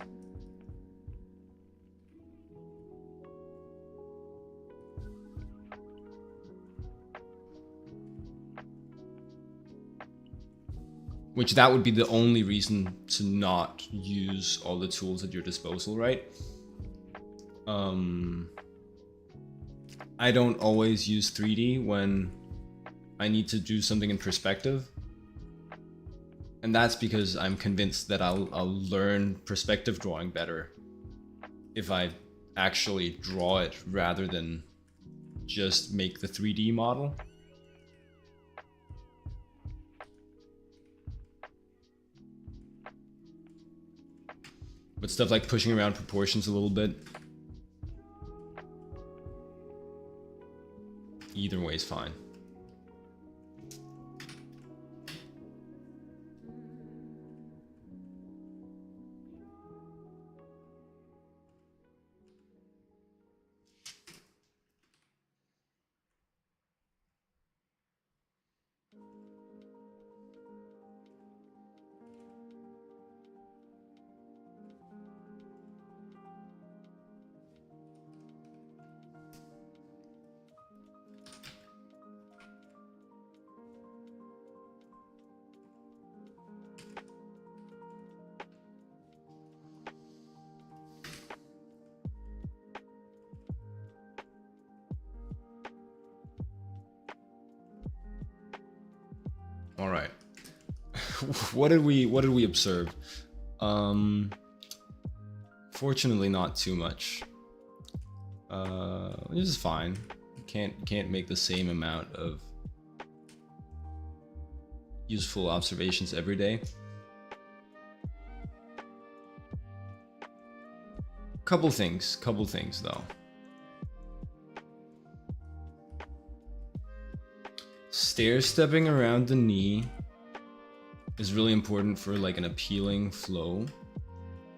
Which that would be the only reason to not use all the tools at your disposal, right? I don't always use 3D when I need to do something in perspective. And that's because I'm convinced that I'll learn perspective drawing better if I actually draw it rather than just make the 3D model. But stuff like pushing around proportions a little bit, either way is fine. All right. What did we observe? Fortunately, not too much. This is fine. Can't make the same amount of useful observations every day. Couple things though. Stair stepping around the knee is really important for like an appealing flow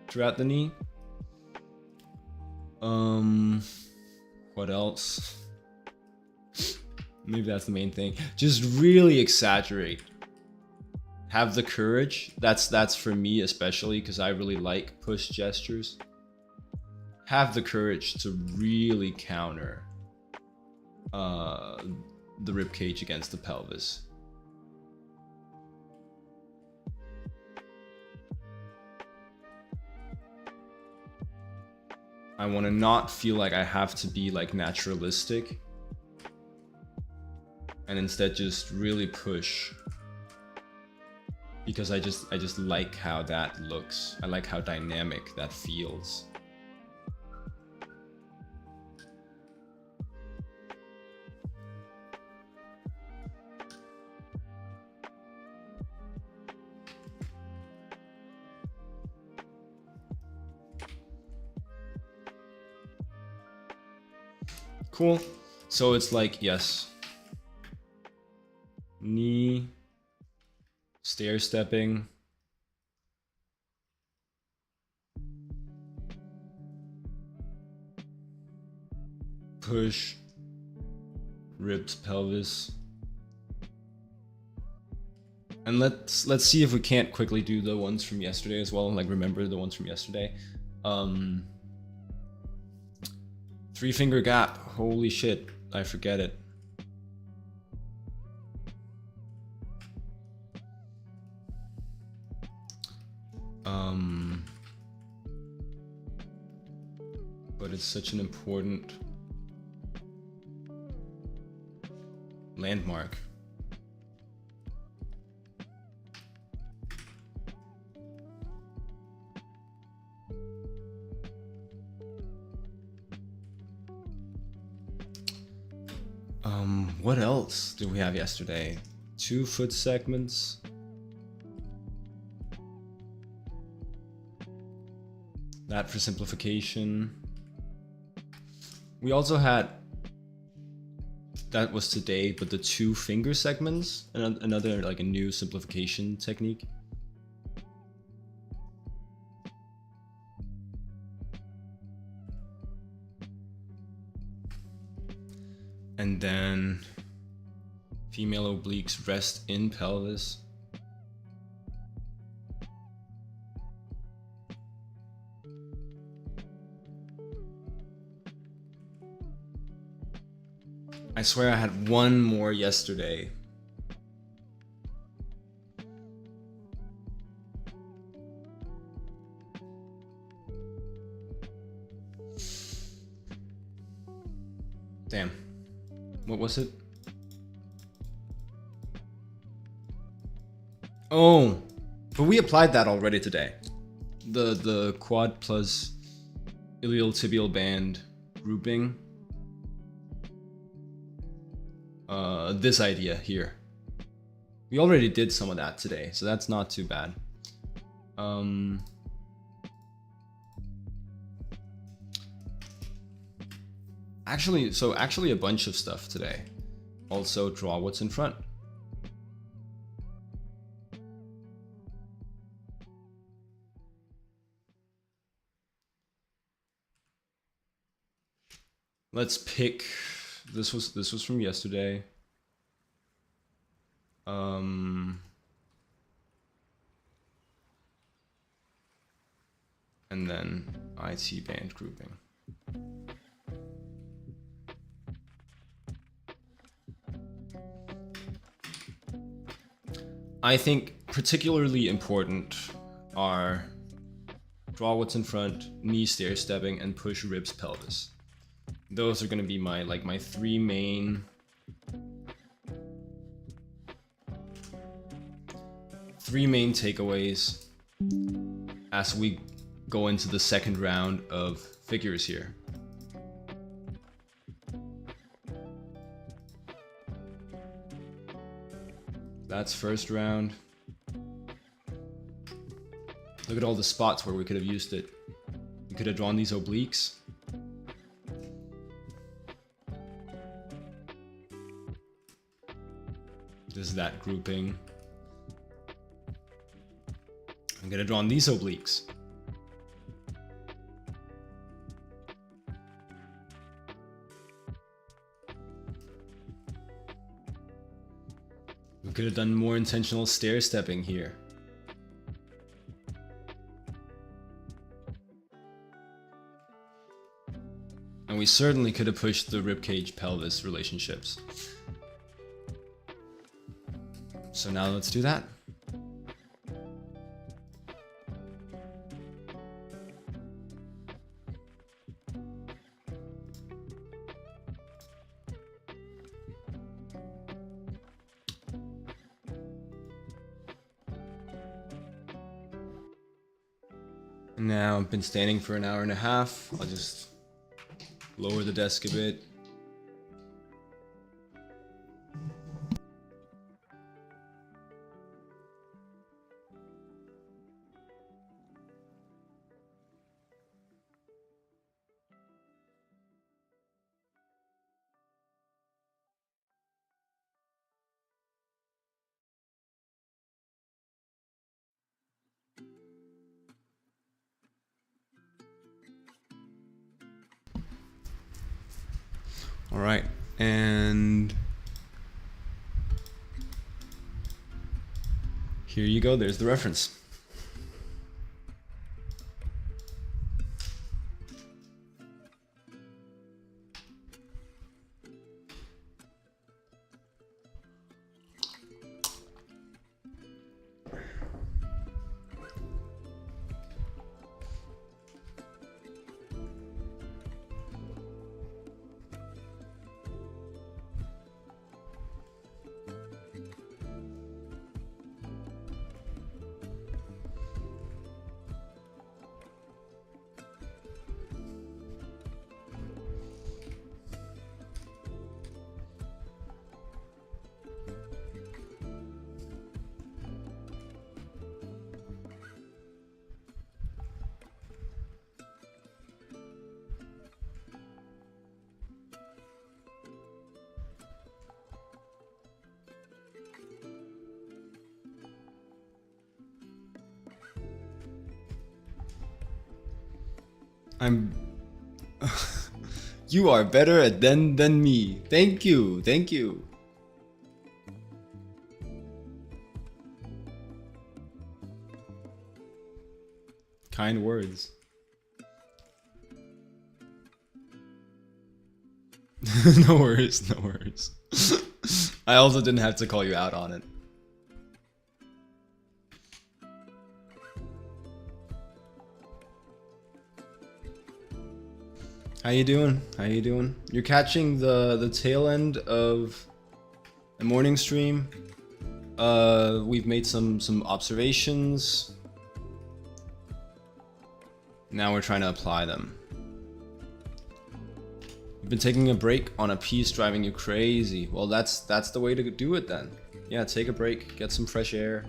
throughout the knee. What else? Maybe that's the main thing. Just really exaggerate. Have the courage. That's for me especially, because I really like push gestures. Have the courage to really counter the rib cage against the pelvis. I want to not feel like I have to be like naturalistic, and instead just really push, because I just like how that looks. I like how dynamic that feels. Cool. So it's like, yes, knee, stair stepping, push, ribs, pelvis. And let's see if we can't quickly do the ones from yesterday as well. Like, remember the ones from yesterday. 3-finger gap. Holy shit, I forget it. But it's such an important landmark. What else did we have yesterday? 2 foot segments. That for simplification. We also had, that was today, but the 2 finger segments, another like a new simplification technique. And then female obliques rest in pelvis. I swear I had one more yesterday. Damn. What was it? Oh, but we applied that already today. The quad plus iliotibial band grouping. This idea here. We already did some of that today, so that's not too bad. Actually a bunch of stuff today. Also draw what's in front. Let's pick, this was from yesterday. And then IT band grouping. I think particularly important are draw what's in front, knee stair stepping, and push ribs pelvis. Those are going to be my my 3 main takeaways as we go into the second round of figures here. That's first round. Look at all the spots where we could have used it. We could have drawn these obliques. This is that grouping. I'm gonna draw on these obliques. We could have done more intentional stair stepping here. And we certainly could have pushed the ribcage pelvis relationships. So now let's do that. Now I've been standing for an hour and a half. I'll just lower the desk a bit. All right, and here you go, there's the reference. I'm... You are better at than me. Thank you, thank you. Kind words. No worries, no worries. I also didn't have to call you out on it. How you doing? How you doing? You're catching the tail end of a morning stream. We've made some observations. Now we're trying to apply them. You've been taking a break on a piece driving you crazy. Well, that's the way to do it then. Yeah, take a break, get some fresh air,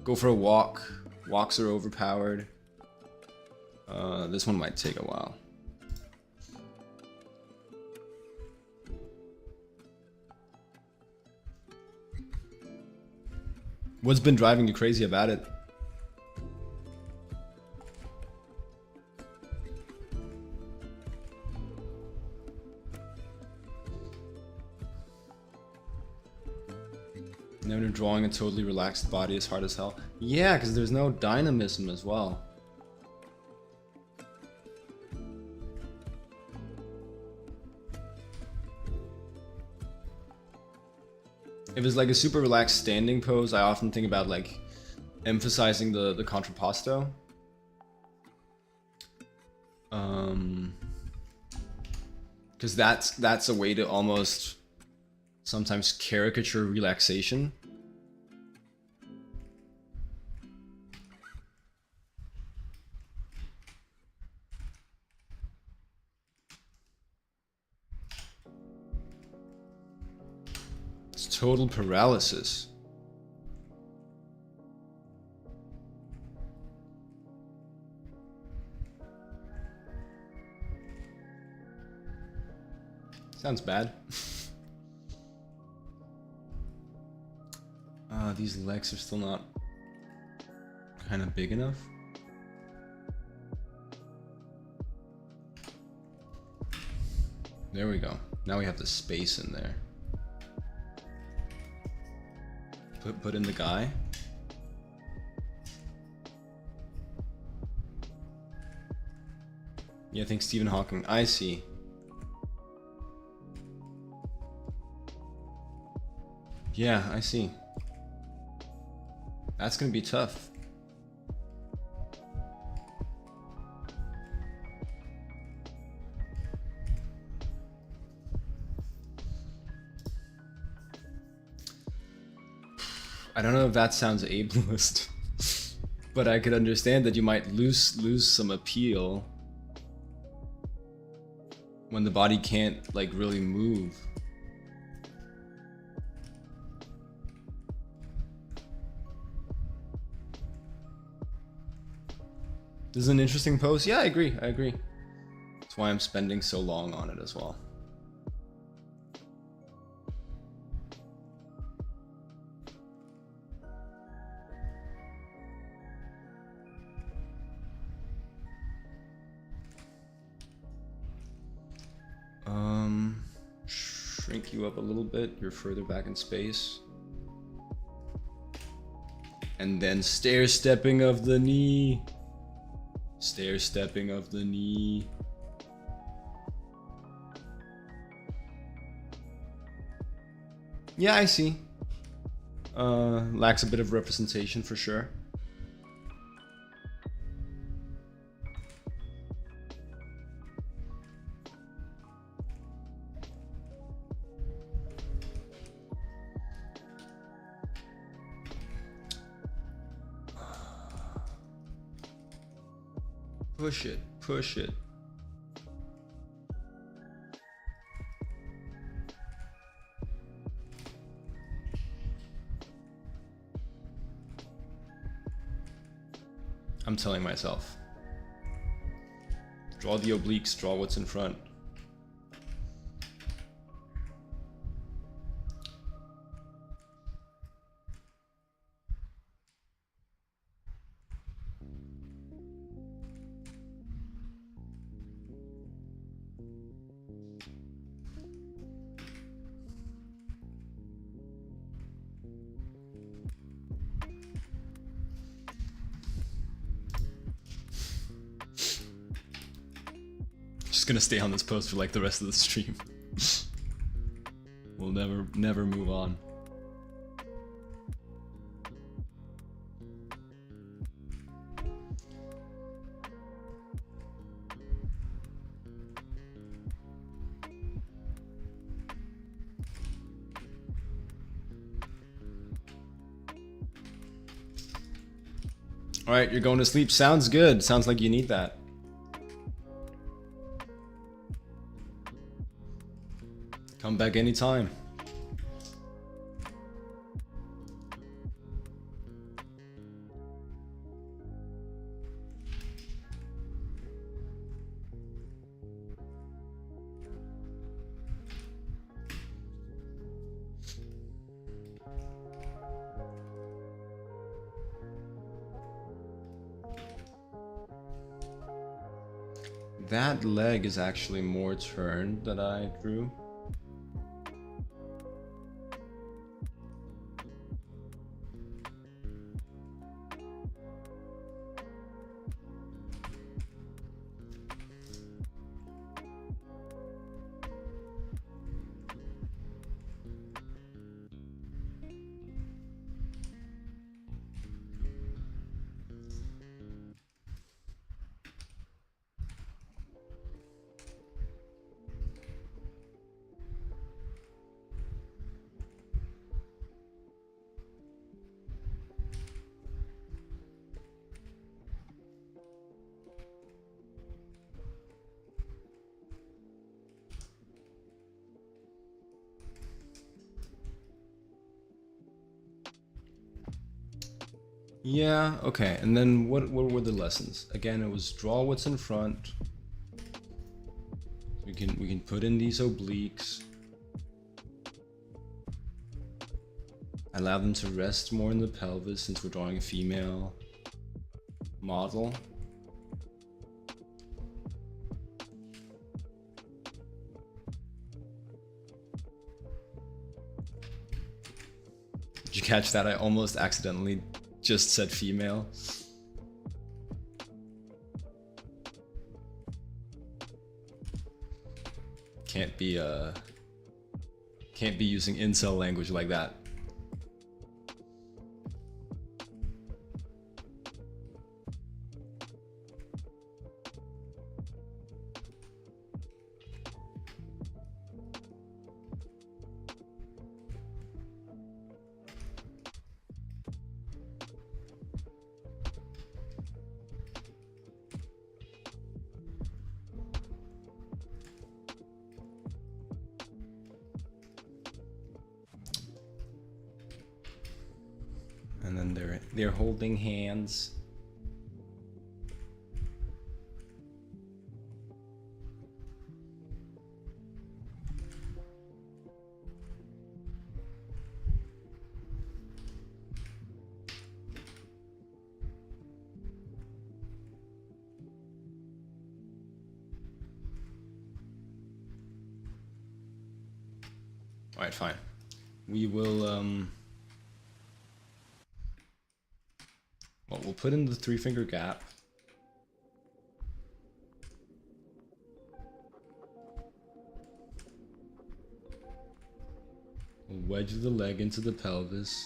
go for a walk. Walks are overpowered. This one might take a while. What's been driving you crazy about it? Never drawing a totally relaxed body is hard as hell. Yeah, because there's no dynamism as well. If it's like a super relaxed standing pose, I often think about like emphasizing the contrapposto. Because that's a way to almost sometimes caricature relaxation. It's total paralysis. Sounds bad. These legs are still not kind of big enough. There we go. Now we have the space in there. Put in the guy. Yeah, I think Stephen Hawking. I see. Yeah, I see. That's gonna be tough. I don't know if that sounds ableist, but I could understand that you might lose some appeal when the body can't like really move. This is an interesting pose. Yeah, I agree. I agree. That's why I'm spending so long on it as well. Shrink you up a little bit. You're further back in space. And then stair-stepping of the knee. Stair-stepping of the knee. Yeah, I see. Lacks a bit of representation for sure. Push it, push it. I'm telling myself. Draw the obliques, draw what's in front. Just gonna stay on this pose for like the rest of the stream. We'll never move on. All right, you're going to sleep. Sounds good. Sounds like you need that. Come back anytime. That leg is actually more turned than I drew. Yeah, okay. And then what were the lessons? Again, it was draw what's in front. We can put in these obliques. Allow them to rest more in the pelvis since we're drawing a female model. Did you catch that? I almost accidentally just said female. Can't be using incel language like that. And then they're holding hands. All right, fine. We will well, we'll put in the 3-finger gap. We'll wedge the leg into the pelvis.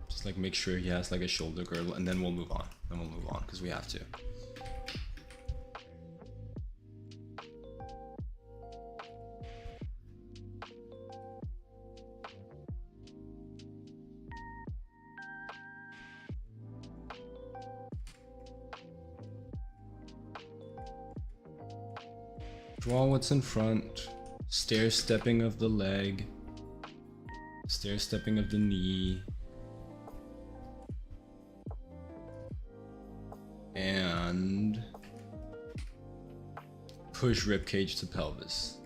Just like make sure he has like a shoulder girdle, and then we'll move on. Then we'll move on because we have to. Draw what's in front, stair stepping of the leg, stair stepping of the knee, and push ribcage to pelvis.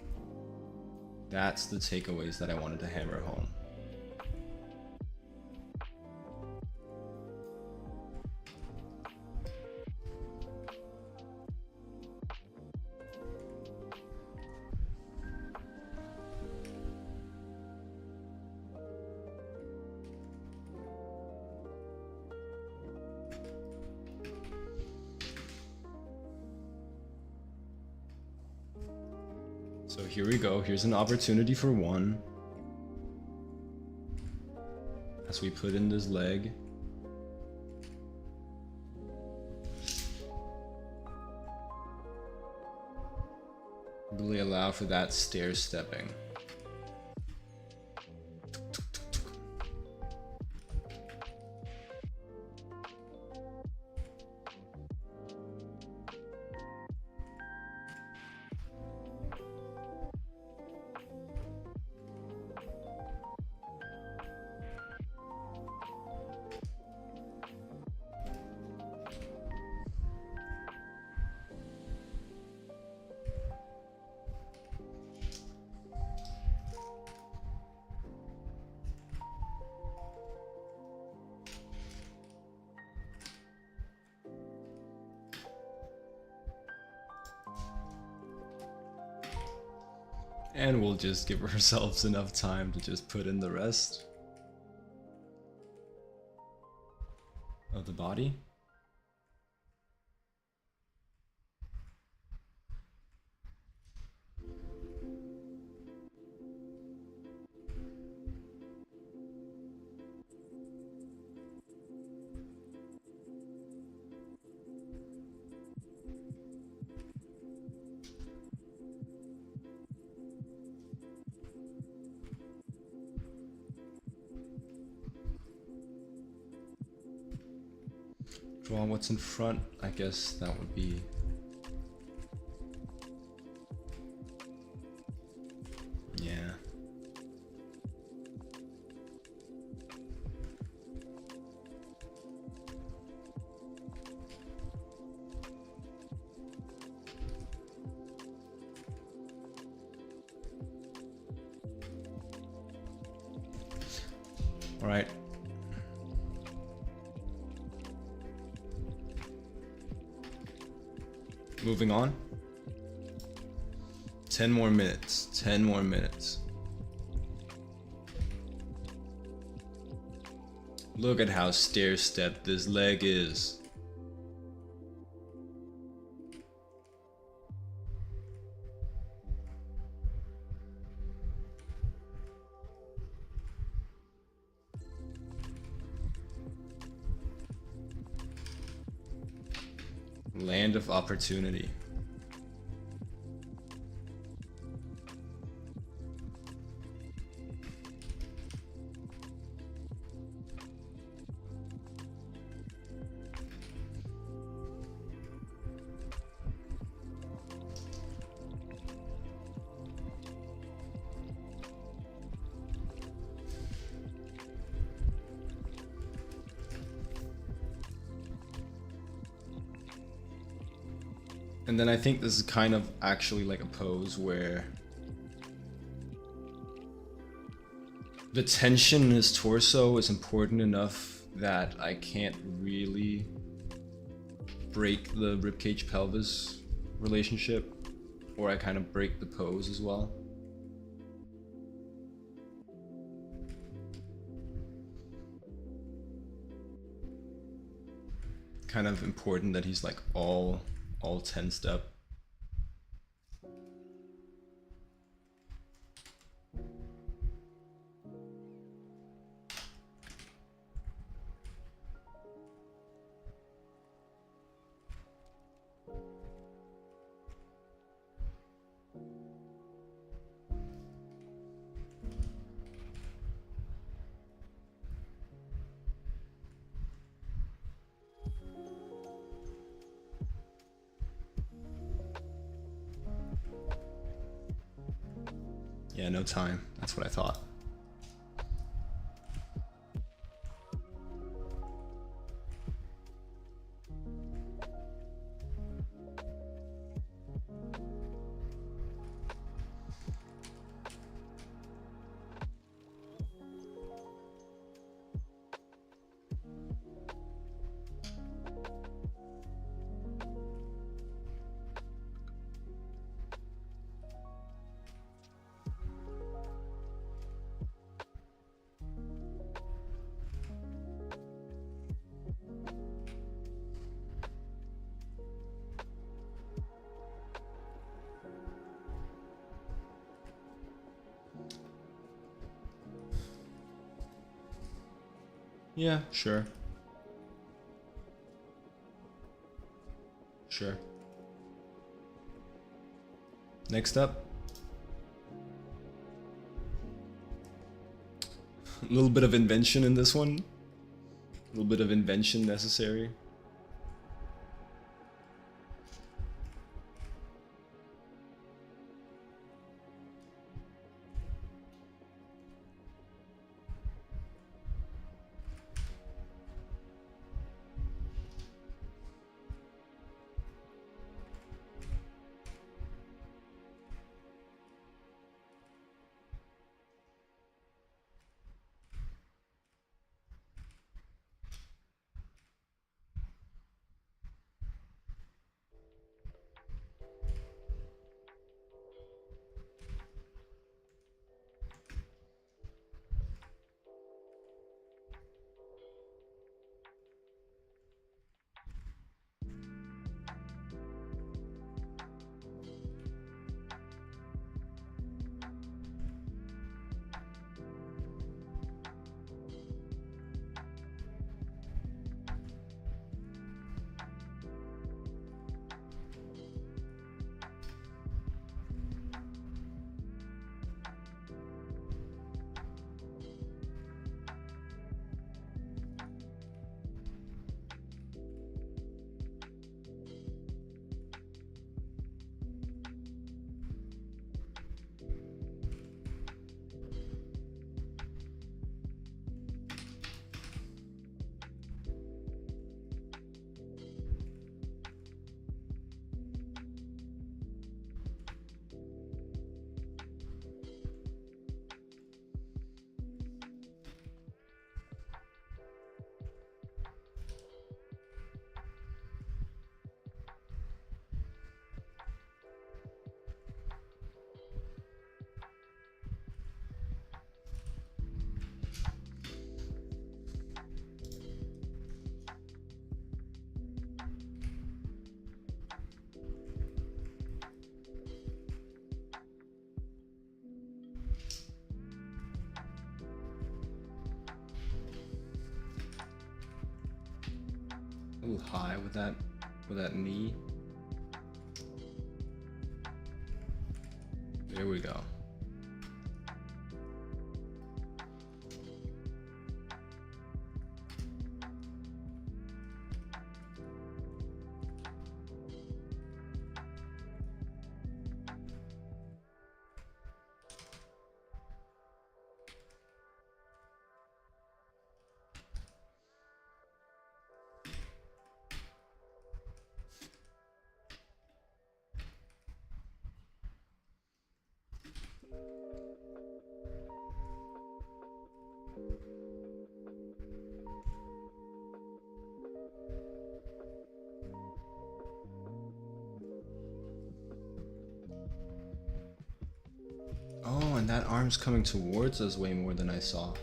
That's the takeaways that I wanted to hammer home. So here we go. Here's an opportunity for one. As we put in this leg. Really allow for that stair stepping. And we'll just give ourselves enough time to just put in the rest of the body. Draw what's in front, I guess that would be... Yeah. All right. Moving on. 10 more minutes. 10 more minutes. Look at how stair-stepped this leg is. Land of opportunity. And then I think this is kind of actually like a pose where the tension in his torso is important enough that I can't really break the ribcage pelvis relationship, or I kind of break the pose as well. Kind of important that he's like all tensed up. Yeah, no time. That's what I thought. Yeah, sure. Sure. Next up. A little bit of invention in this one. A little bit of invention necessary. A little high with that knee. There we go. Oh, and that arm's coming towards us way more than I saw.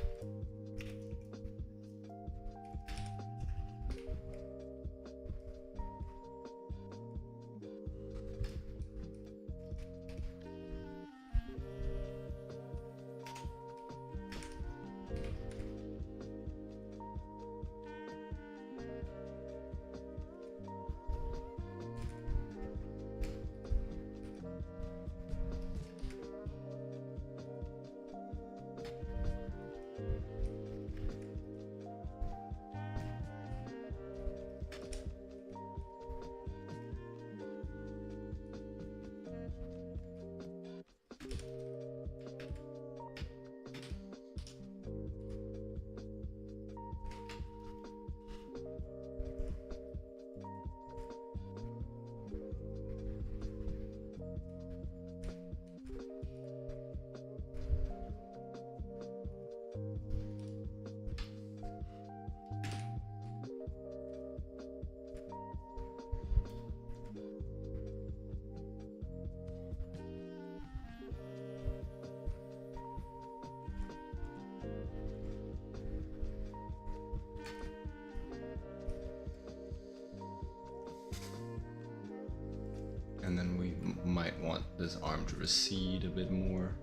And then we might want this arm to recede a bit more.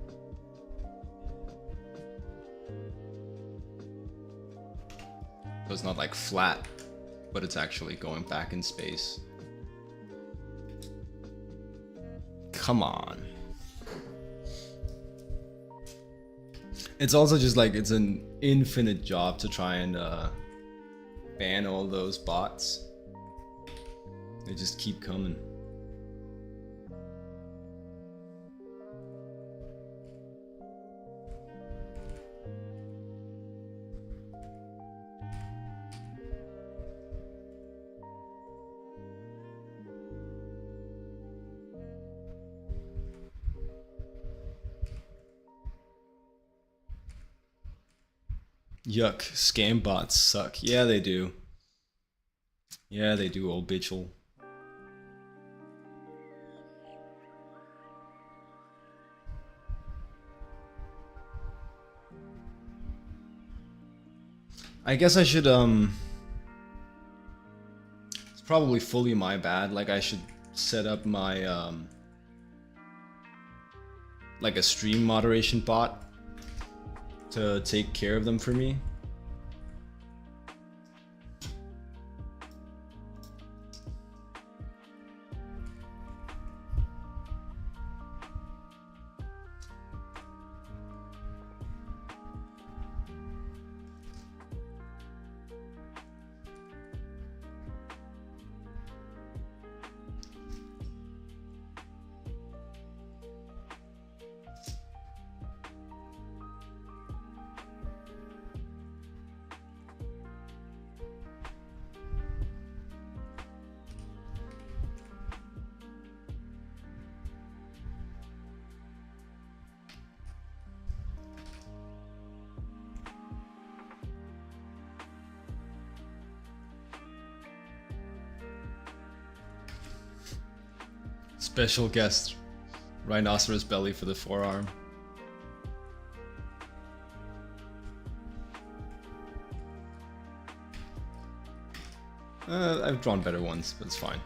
So it's not like flat, but it's actually going back in space. Come on. It's also just like, it's an infinite job to try and ban all those bots. They just keep coming. Yuck, scam bots suck. Yeah, they do. Yeah, they do, old bitchel. I guess I should, it's probably fully my bad. Like, I should set up my, like a stream moderation bot to take care of them for me. Special guest, rhinoceros belly for the forearm. I've drawn better ones, but it's fine.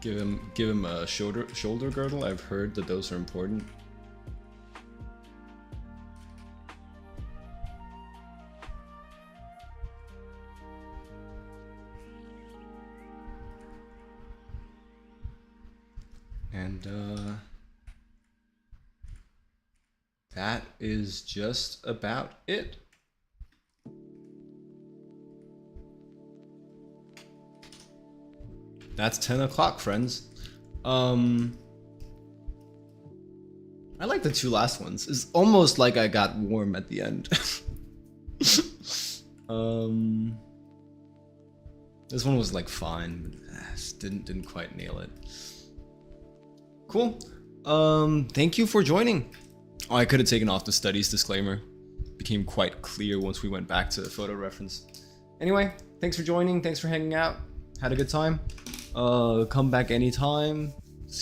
Give him a shoulder girdle. I've heard that those are important. And that is just about it. That's 10 o'clock, friends. I like the two last ones. It's almost like I got warm at the end. This one was like fine, but just didn't quite nail it. Cool. Thank you for joining. Oh, I could have taken off the studies disclaimer. Became quite clear once we went back to the photo reference. Anyway, thanks for joining. Thanks for hanging out. Had a good time. Come back anytime.